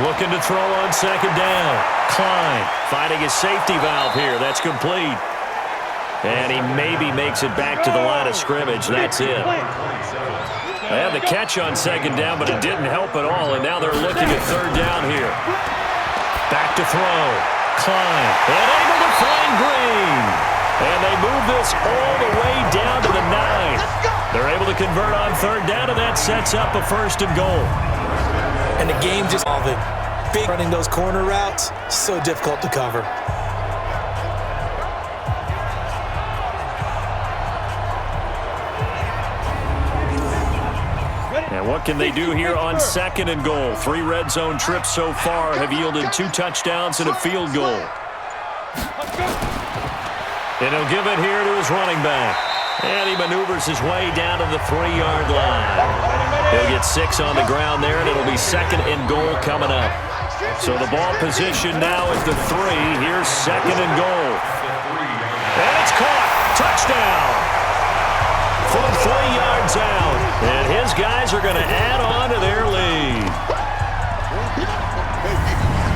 Looking to throw on second down. Klein finding his safety valve here. That's complete. And he maybe makes it back to the line of scrimmage. That's it. They had the catch on second down, but it didn't help at all. And now they're looking at third down here. Back to throw. Klein. And able to find Green. And they move this all the way down to the 9. They're able to convert on third down, and that sets up a first and goal. And the game just evolving. Big running those corner routes, so difficult to cover. And what can they do here on second and goal? 3 red zone trips so far have yielded 2 touchdowns and a field goal. And he'll give it here to his running back. And he maneuvers his way down to the 3-yard line. He'll get 6 on the ground there, and it'll be second and goal coming up. So the ball position now at the 3. Here's second and goal. And it's caught. Touchdown. From 3 yards out. And his guys are going to add on to their lead.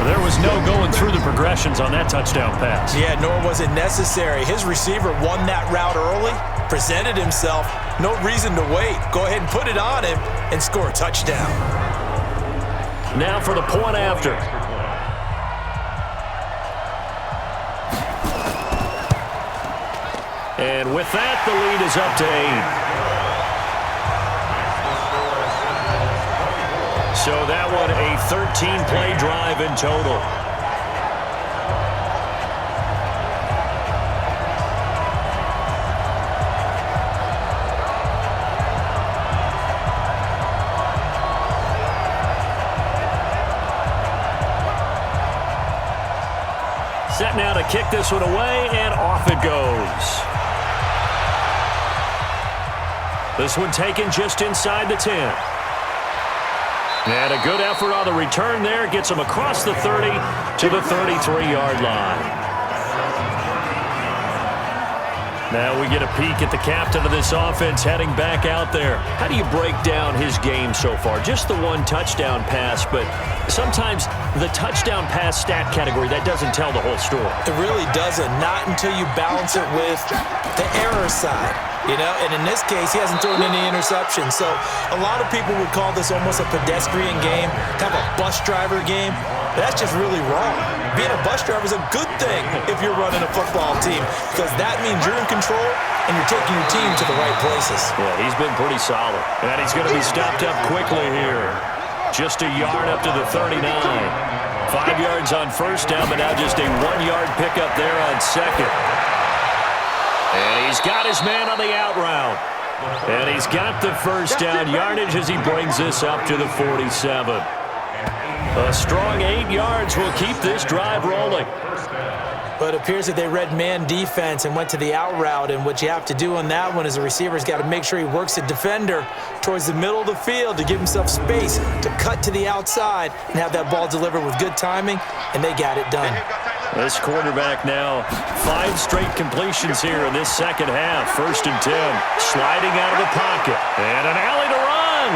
There was no going through the progressions on that touchdown pass. Yeah, nor was it necessary. His receiver won that route early, presented himself. No reason to wait. Go ahead and put it on him and score a touchdown. Now for the point after. And with that, the lead is up to 8. So that one, a 13-play drive in total. Set now to kick this one away, and off it goes. This one taken just inside the 10. And a good effort on the return there. Gets him across the 30 to the 33-yard line. Now we get a peek at the captain of this offense heading back out there. How do you break down his game so far? Just the 1 touchdown pass, but sometimes the touchdown pass stat category, that doesn't tell the whole story. It really doesn't. Not until you balance it with the error side. You know, and in this case, he hasn't thrown any interceptions. So a lot of people would call this almost a pedestrian game, kind of a bus driver game. But that's just really wrong. Being a bus driver is a good thing if you're running a football team because that means you're in control and you're taking your team to the right places. Yeah, he's been pretty solid. And he's going to be stopped up quickly here. Just a yard up to the 39. 5 yards on first down, but now just a 1-yard pickup there on second. And he's got his man on the out route. And he's got the first down yardage as he brings this up to the 47. A strong 8 yards will keep this drive rolling. But it appears that they read man defense and went to the out route. And what you have to do on that one is the receiver's got to make sure he works the defender towards the middle of the field to give himself space to cut to the outside and have that ball delivered with good timing, and they got it done. This quarterback now 5 straight completions here in this second half. 1st and 10. Sliding out of the pocket. And an alley to run.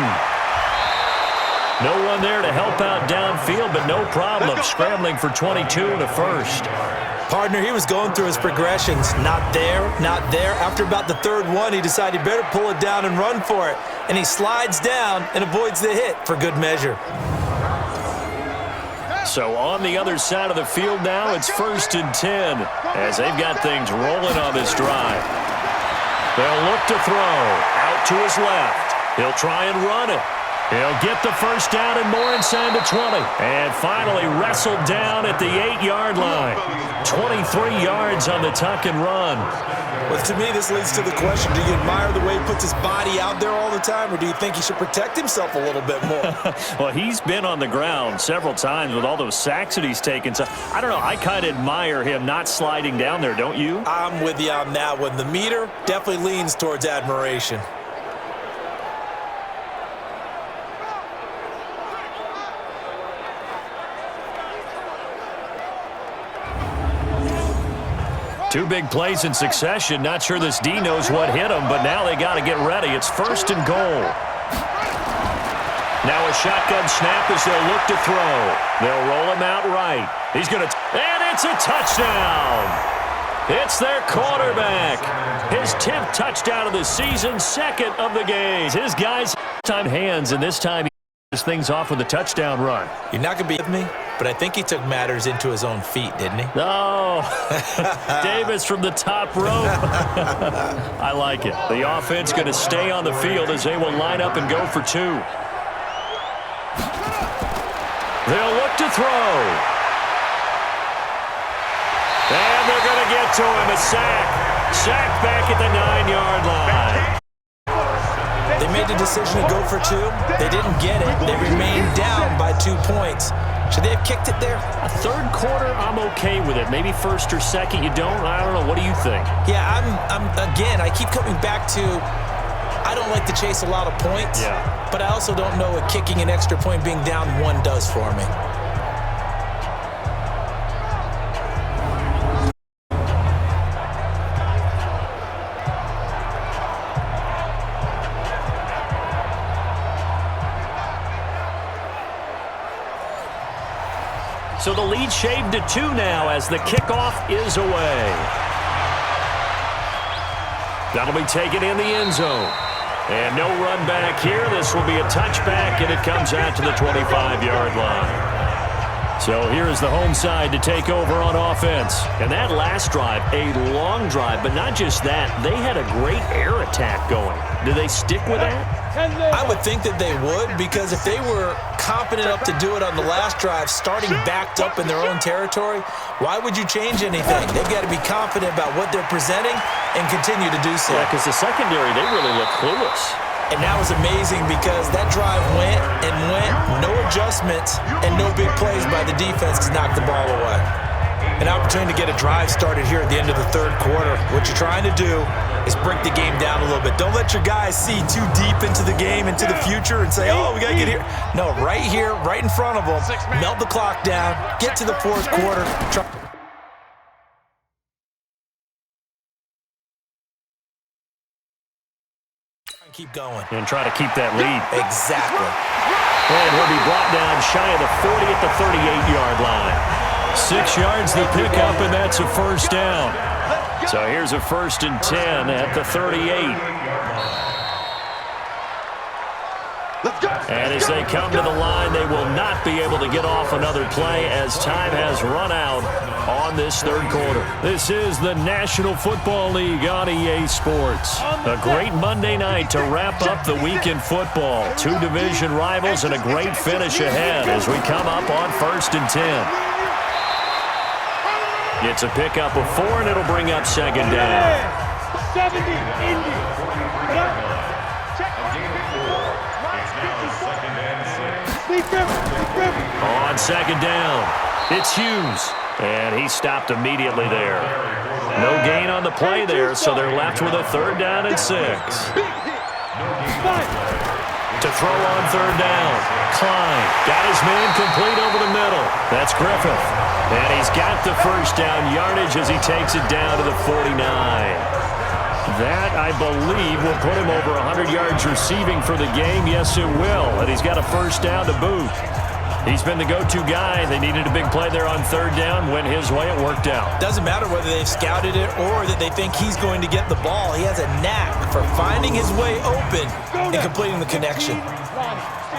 No one there to help out downfield, but no problem. Scrambling for 22 and a first. Partner, he was going through his progressions. Not there, not there. After about the 3rd one, he decided he better pull it down and run for it. And he slides down and avoids the hit for good measure. So on the other side of the field now, it's 1st and 10 as they've got things rolling on this drive. They'll look to throw out to his left. He'll try and run it. He'll get the first down and more inside the 20. And finally wrestled down at the 8-yard line. 23 yards on the tuck and run. Well, to me, this leads to the question, do you admire the way he puts his body out there all the time, or do you think he should protect himself a little bit more? Well, he's been on the ground several times with all those sacks that he's taken. So, I don't know, I kind of admire him not sliding down there, don't you? I'm with you on that one. The meter definitely leans towards admiration. Two big plays in succession. Not sure this D knows what hit him, but now they got to get ready. It's 1st and goal. Now a shotgun snap as they'll look to throw. They'll roll him out right. He's going to, and it's a touchdown. It's their quarterback. His 10th touchdown of the season, 2nd of the game. His guys time hands, and this time he starts things off with a touchdown run. You're not going to be with me, but I think he took matters into his own feet, didn't he? Oh, Davis from the top rope. I like it. The offense going to stay on the field as they will line up and go for 2. They'll look to throw. And they're going to get to him. A sack. Sack back at the 9-yard line. They made the decision to go for 2. They didn't get it. They remained down by 2 points. Should they have kicked it there? A third quarter, I'm okay with it. Maybe first or second, you don't. I don't know. What do you think? Yeah, again, I keep coming back to I don't like to chase a lot of points. Yeah. But I also don't know what kicking an extra point being down 1 does for me. So the lead shaved to 2 now as the kickoff is away. That'll be taken in the end zone. And no run back here. This will be a touchback, and it comes out to the 25-yard line. So here's the home side to take over on offense. And that last drive, a long drive, but not just that. They had a great air attack going. Do they stick with that? I would think that they would, because if they were competent enough to do it on the last drive, starting backed up in their own territory, why would you change anything? They've got to be confident about what they're presenting and continue to do so. Yeah, because the secondary, they really look clueless. And that was amazing because that drive went and went, no adjustments, and no big plays by the defense to knock the ball away. An opportunity to get a drive started here at the end of the third quarter. What you're trying to do is break the game down a little bit. Don't let your guys see too deep into the game, into the future, and say, oh, we got to get here. No, right here, right in front of them, melt the clock down, get to the fourth quarter. Keep going. And try to keep that lead. Exactly. And he'll be brought down shy of the 40 at the 38-yard line. 6 yards the pickup, and that's a first down. So here's a 1st and 10 at the 38. And as they come to the line, they will not be able to get off another play as time has run out on this third quarter. This is the National Football League on EA Sports. A great Monday night to wrap up the week in football. 2 division rivals and a great finish ahead as we come up on 1st and 10. It's a pickup of 4, and it'll bring up 2nd down. 70, Indy. On 2nd down, it's Hughes, and he stopped immediately there. No gain on the play there, so they're left with a 3rd down and 6. To throw on 3rd down, Klein got his man complete over the middle. That's Griffith, and he's got the 1st down yardage as he takes it down to the 49. That, I believe, will put him over 100 yards receiving for the game. Yes, it will. And he's got a 1st down to boot. He's been the go-to guy. They needed a big play there on 3rd down. Went his way. It worked out. Doesn't matter whether they've scouted it or that they think he's going to get the ball. He has a knack for finding his way open and completing the connection.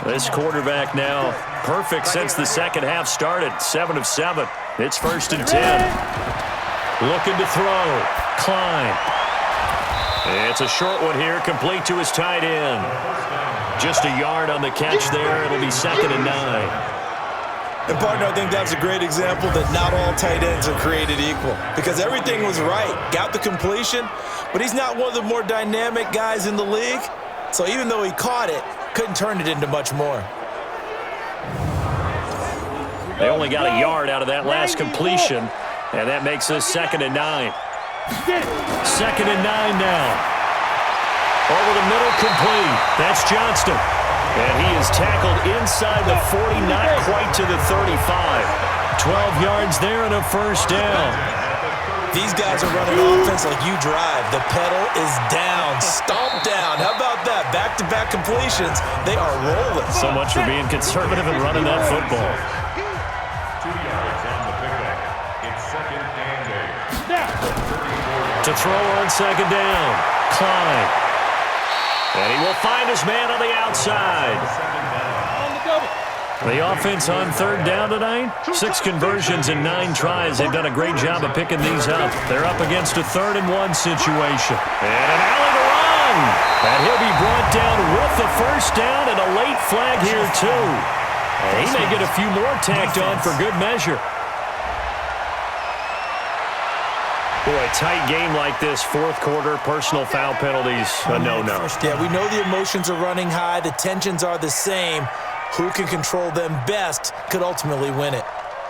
This quarterback now perfect since the second half started. 7 of 7. It's 1st and 10. Looking to throw. Klein. It's a short one here, complete to his tight end. Just a yard on the catch there. It'll be 2nd and 9. And, partner, I think that's a great example that not all tight ends are created equal because everything was right. Got the completion, but he's not one of the more dynamic guys in the league. So even though he caught it, couldn't turn it into much more. They only got a yard out of that last completion, and that makes this 2nd and 9. 2nd and 9 now. Over the middle, complete. That's Johnston. And he is tackled inside the 40, not quite to the 35. 12 yards there and a 1st down. These guys are running offense like you drive. The pedal is down, stomped down. How about that? Back-to-back completions. They are rolling. So much for being conservative and running that football. 2 yards on the pickup. It's second and 8. To throw on second down, Klein. And he will find his man on the outside. The offense on third down tonight, 6 conversions and 9 tries. They've done a great job of picking these up. They're up against a 3rd and 1 situation. And an alley to run. And he'll be brought down with the first down and a late flag here too. And he may get a few more tacked on for good measure. Boy, a tight game like this, 4th quarter, personal foul penalties, a no-no. Yeah, we know the emotions are running high. The tensions are the same. Who can control them best could ultimately win it.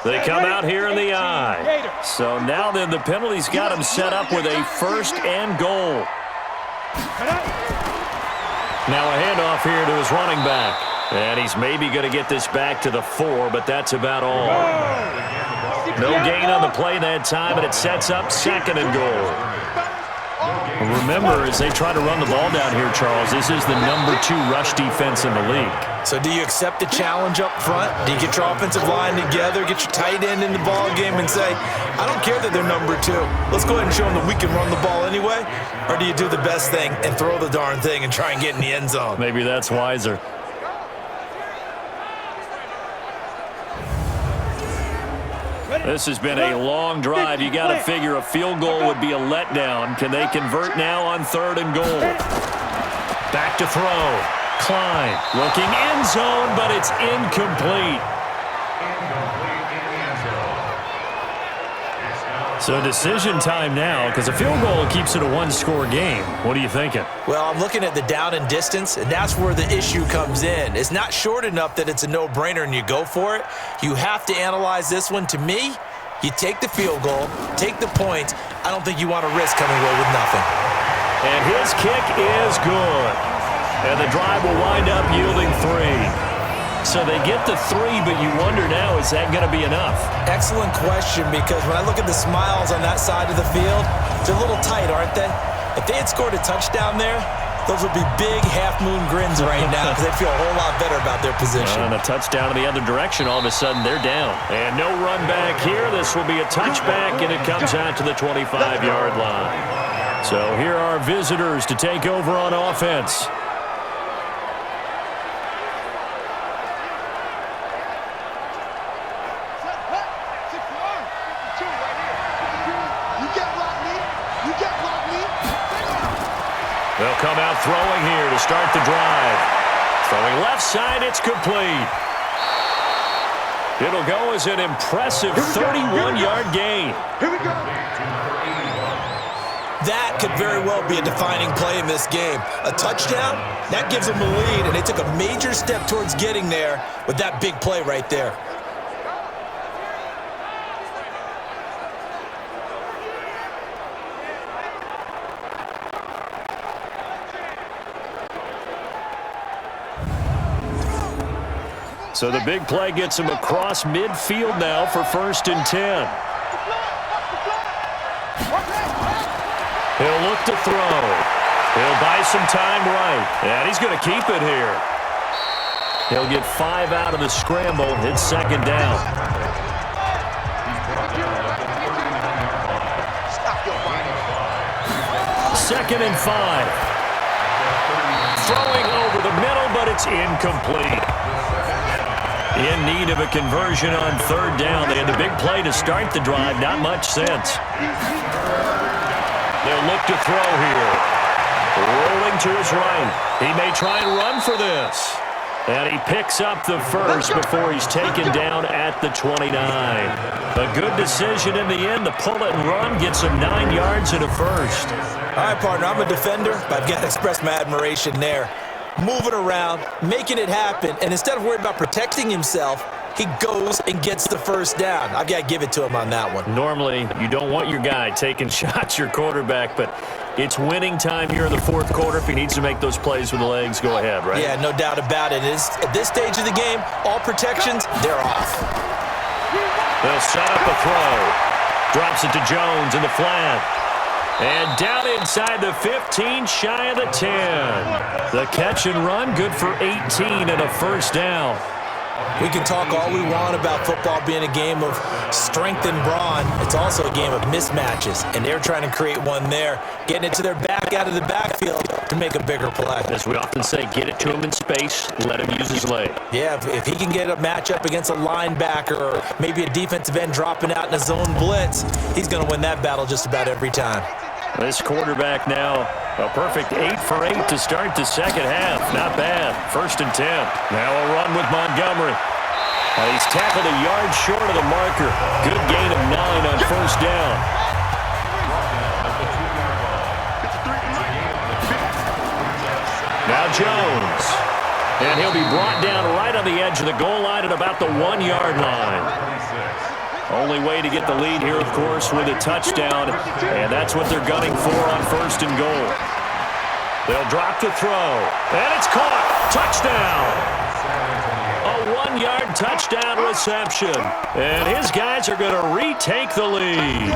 They come out here in the eye. So now then the penalty's got him set up with a 1st and goal. Now a handoff here to his running back. And he's maybe going to get this back to the 4, but that's about all. No gain on the play that time, and it sets up 2nd and goal. Remember, as they try to run the ball down here, Charles, this is the number 2 rush defense in the league. So do you accept the challenge up front? Do you get your offensive line together, get your tight end in the ball game and say, I don't care that they're number 2. Let's go ahead and show them that we can run the ball anyway? Or do you do the best thing and throw the darn thing and try and get in the end zone? Maybe that's wiser. This has been a long drive. You got to figure a field goal would be a letdown. Can they convert now on 3rd and goal? Back to throw. Klein looking end zone, but it's incomplete. So decision time now, because a field goal keeps it a 1-score game. What are you thinking? Well, I'm looking at the down and distance, and that's where the issue comes in. It's not short enough that it's a no-brainer and you go for it. You have to analyze this one. To me, you take the field goal, take the points. I don't think you want to risk coming away with nothing. And his kick is good. And the drive will wind up yielding 3. So they get the 3, but you wonder now, is that going to be enough? Excellent question, because when I look at the smiles on that side of the field, they're a little tight, aren't they? If they had scored a touchdown there, those would be big half-moon grins right now because they'd feel a whole lot better about their position. And a touchdown in the other direction, all of a sudden they're down. And no run back here. This will be a touchback, and it comes out to the 25-yard line. So here are visitors to take over on offense. They'll come out throwing here to start the drive. Throwing left side, it's complete. It'll go as an impressive 31-yard gain. Here we go. That could very well be a defining play in this game. A touchdown, that gives them a lead, and they took a major step towards getting there with that big play right there. So the big play gets him across midfield now for 1st and 10. He'll look to throw. He'll buy some time right. And he's going to keep it here. He'll get 5 out of the scramble. It's 2nd down. 2nd and 5. Throwing over the middle, but it's incomplete. In need of a conversion on 3rd down. They had the big play to start the drive. Not much sense. They'll look to throw here. Rolling to his right. He may try and run for this. And he picks up the first before he's taken down at the 29. A good decision in the end. The pull it and run gets him 9 yards and a first. All right, partner, I'm a defender, but I've got to express my admiration there. Moving around, making it happen, and instead of worrying about protecting himself, he goes and gets the first down. I've got to give it to him on that one. Normally, you don't want your guy taking shots, your quarterback, but it's winning time here in the 4th quarter. If he needs to make those plays with the legs, go ahead, right? Yeah, no doubt about it. At this stage of the game, all protections, they're off. They'll set up a throw. Drops it to Jones in the flat. And down inside the 15, shy of the 10. The catch and run, good for 18 and a first down. We can talk all we want about football being a game of strength and brawn. It's also a game of mismatches, and they're trying to create one there, getting it to their back out of the backfield to make a bigger play. As we often say, get it to him in space, let him use his leg. Yeah, if he can get a matchup against a linebacker or maybe a defensive end dropping out in a zone blitz, he's going to win that battle just about every time. This quarterback now, a perfect 8 for 8 to start the second half. Not bad. 1st and 10. Now a run with Montgomery. He's tackled a yard short of the marker. Good gain of 9 on first down. Now Jones. And he'll be brought down right on the edge of the goal line at about the 1-yard line. Only way to get the lead here, of course, with a touchdown, and that's what they're gunning for on 1st and goal. They'll drop the throw, and it's caught. Touchdown! A 1-yard touchdown reception, and his guys are going to retake the lead.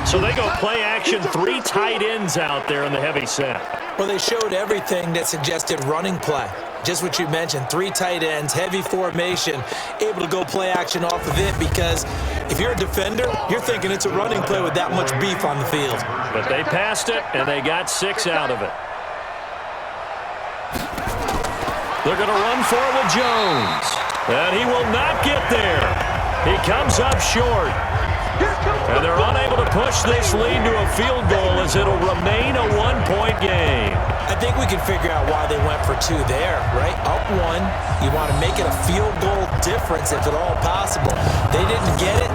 So they go play action, 3 tight ends out there in the heavy set. Well, they showed everything that suggested running play. Just what you mentioned, 3 tight ends, heavy formation, able to go play action off of it because if you're a defender, you're thinking it's a running play with that much beef on the field. But they passed it, and they got 6 out of it. They're going to run for it with Jones, and he will not get there. He comes up short. And they're unable to push this lead to a field goal as it'll remain a 1-point game. I think we can figure out why they went for 2 there, right? Up 1, you want to make it a field goal difference if at all possible. They didn't get it.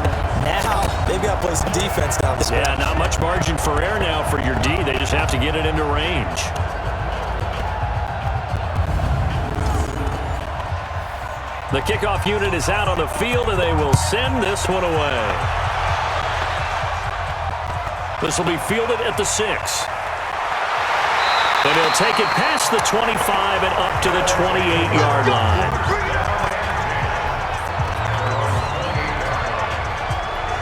Now they've got to play some defense down the stretch. Yeah, not much margin for error now for your D. They just have to get it into range. The kickoff unit is out on the field, and they will send this one away. This will be fielded at the 6. And he'll take it past the 25 and up to the 28-yard line.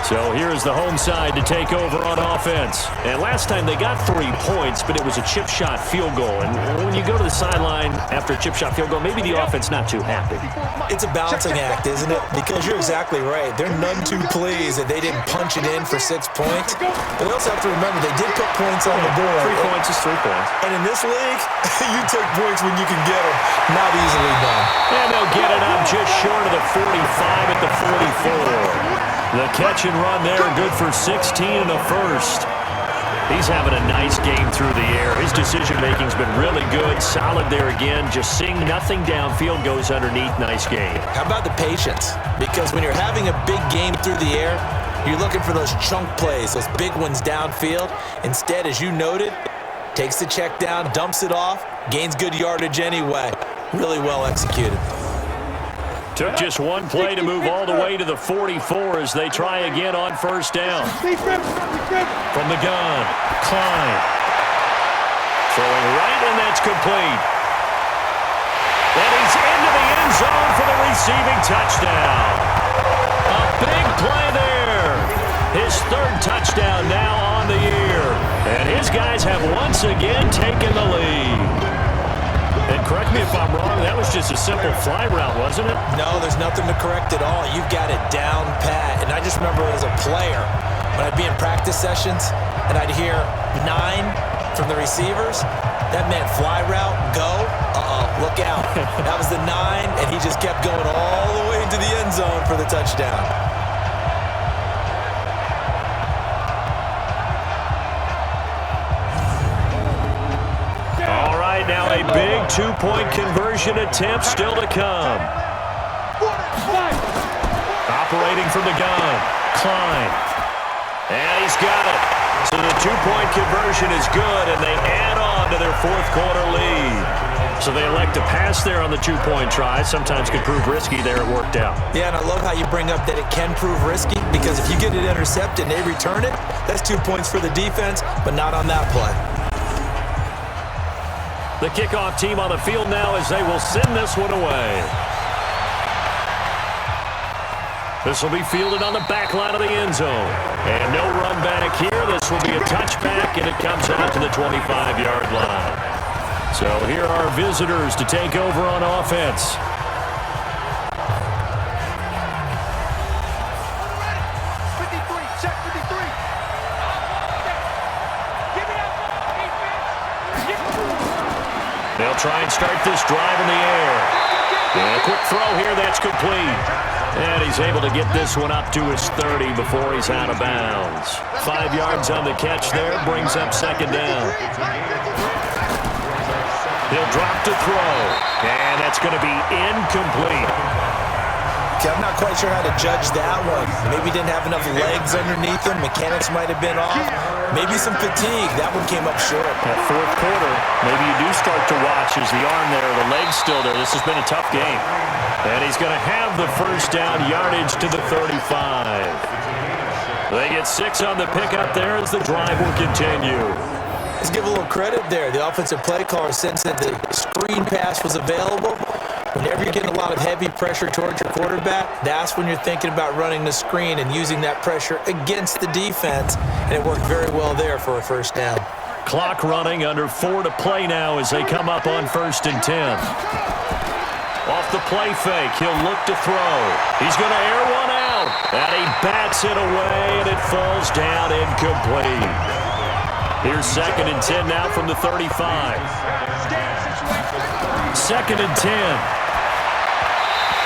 So here is the home side to take over on offense. And last time they got 3 points, but it was a chip shot field goal. And when you go to the sideline after a chip shot field goal, maybe the offense not too happy. It's a balancing act, isn't it? Because you're exactly right. They're none too pleased that they didn't punch it in for 6 points. But they also have to remember they did put points on the board. 3 points is 3 points. And in this league, you take points when you can get them. Not easily done. And they'll get it up just short of the 45 at the 44. The catch and run there, good for 16 and a first. He's having a nice game through the air. His decision-making's been really good. Solid there again. Just seeing nothing downfield, goes underneath. Nice game. How about the patience? Because when you're having a big game through the air, you're looking for those chunk plays, those big ones downfield. Instead, as you noted, takes the check down, dumps it off, gains good yardage anyway. Really well executed. Took just one play to move all the way to the 44 as they try again on first down. From the gun, Klein. Throwing right, and that's complete. And he's into the end zone for the receiving touchdown. A big play there. His 3rd touchdown now on the year. And his guys have once again taken the lead. And correct me if I'm wrong, that was just a simple fly route, wasn't it? No, there's nothing to correct at all. You've got it down pat. And I just remember as a player, when I'd be in practice sessions and I'd hear 9 from the receivers, that meant fly route, go, look out. That was the 9, and he just kept going all the way into the end zone for the touchdown. Now a big 2-point conversion attempt still to come. Operating from the gun, Klein. And he's got it. So the 2-point conversion is good, and they add on to their 4th quarter lead. So they elect to pass there on the 2-point try. Sometimes could prove risky there. It worked out. Yeah, and I love how you bring up that it can prove risky, because if you get it intercepted and they return it, that's 2 points for the defense, but not on that play. The kickoff team on the field now as they will send this one away. This will be fielded on the back line of the end zone. And no run back here. This will be a touchback, and it comes out to the 25-yard line. So here are visitors to take over on offense. They'll try and start this drive in the air. And a quick throw here, that's complete. And he's able to get this one up to his 30 before he's out of bounds. 5 yards on the catch there, brings up second down. He'll drop to throw, and that's going to be incomplete. Okay, I'm not quite sure how to judge that one. Maybe didn't have enough legs underneath him. Mechanics might have been off. Maybe some fatigue. That one came up short. That fourth quarter, maybe you do start to watch as the arm there, the leg's still there. This has been a tough game. And he's going to have the first down, yardage to the 35. They get 6 on the pickup there as the drive will continue. Let's give a little credit there. The offensive play caller sensed that the screen pass was available. Whenever you're getting a lot of heavy pressure towards your quarterback, that's when you're thinking about running the screen and using that pressure against the defense. And it worked very well there for a first down. Clock running, under 4 to play now as they come up on 1st and 10. Off the play fake, he'll look to throw. He's going to air one out. And he bats it away, and it falls down incomplete. Here's 2nd and 10 now from the 35. 2nd and 10.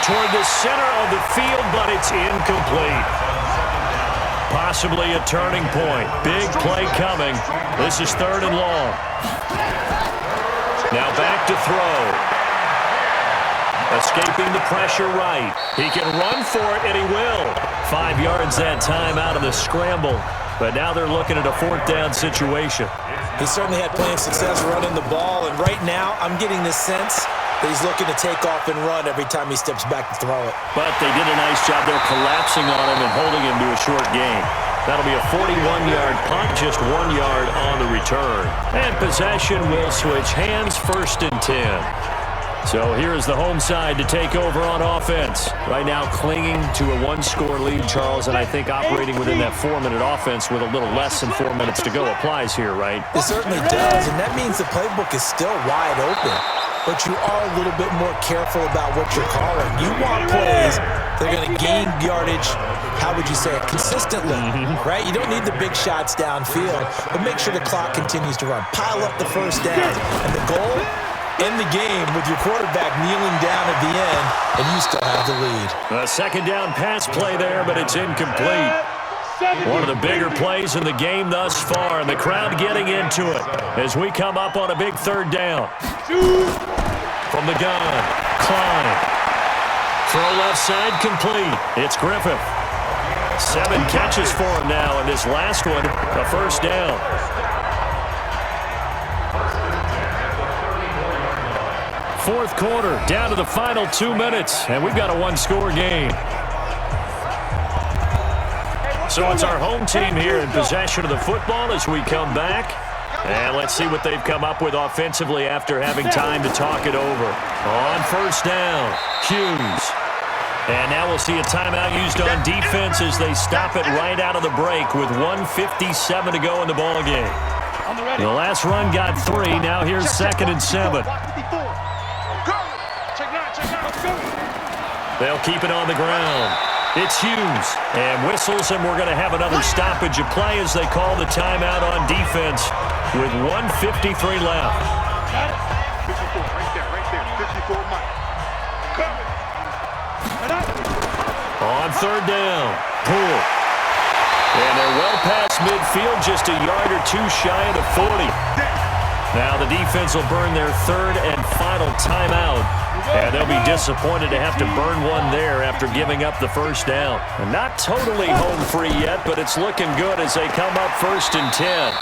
Toward the center of the field, but it's incomplete. Possibly a turning point. Big play coming. This is 3rd and long. Now back to throw. Escaping the pressure right. He can run for it, and he will. 5 yards that time out of the scramble. But now they're looking at a 4th down situation. He certainly had plenty of success running the ball, and right now I'm getting the sense that he's looking to take off and run every time he steps back to throw it. But they did a nice job there collapsing on him and holding him to a short gain. That'll be a 41-yard punt, just 1 yard on the return. And possession will switch hands, 1st and 10. So here is the home side to take over on offense. Right now clinging to a 1-score lead, Charles, and I think operating within that 4-minute offense with a little less than 4 minutes to go applies here, right? It certainly does, and that means the playbook is still wide open. But you are a little bit more careful about what you're calling. You want plays that are going to gain yardage, how would you say it, consistently, right? You don't need the big shots downfield, but make sure the clock continues to run. Pile up the first down, and the goal, end the game with your quarterback kneeling down at the end, and you still have the lead. A 2nd down pass play there, but it's incomplete. One of the bigger plays in the game thus far, and the crowd getting into it as we come up on a big 3rd down. From the gun, Klein. Throw left side, complete. It's Griffith. 7 catches for him now, and this last one, a first down. Fourth quarter, down to the final 2 minutes, and we've got a 1-score game. So it's our home team here in possession of the football as we come back. And let's see what they've come up with offensively after having time to talk it over. On 1st down, Hughes. And now we'll see a timeout used on defense as they stop it right out of the break with 1:57 to go in the ballgame. The last run got 3. Now here's 2nd and 7. They'll keep it on the ground. It's Hughes, and whistles, and we're going to have another stoppage of play as they call the timeout on defense with 1:53 left. 54, right there, 54 Mike. On 3rd down, Poole. And they're well past midfield, just a yard or 2 shy of the 40. Now the defense will burn their 3rd and final timeout. And they'll be disappointed to have to burn one there after giving up the first down. And not totally home free yet, but it's looking good as they come up 1st and 10.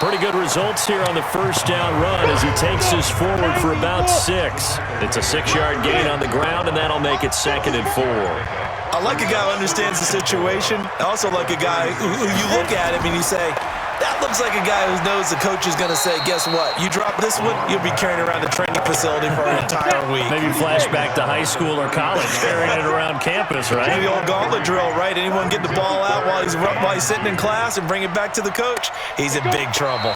Pretty good results here on the first down run as he takes this forward for about 6. It's a 6-yard gain on the ground, and that'll make it 2nd and 4. I like a guy who understands the situation. I also like a guy who you look at him and you say, That looks like a guy who knows the coach is going to say, guess what? You drop this one, you'll be carrying around the training facility for an entire week. Maybe flashback to high school or college, carrying it around campus, right? Maybe the old gauntlet drill, right? Anyone get the ball out while he's sitting in class and bring it back to the coach? He's in big trouble.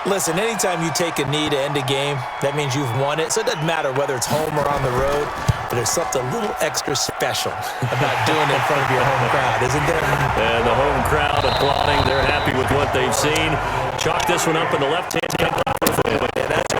Listen, anytime you take a knee to end a game, that means you've won it. So it doesn't matter whether it's home or on the road, but there's something a little extra special about doing it in front of your home crowd, isn't there? And the home crowd applauding. They're happy with what they've seen. Chalk this one up in the left-hand side. Yeah, that's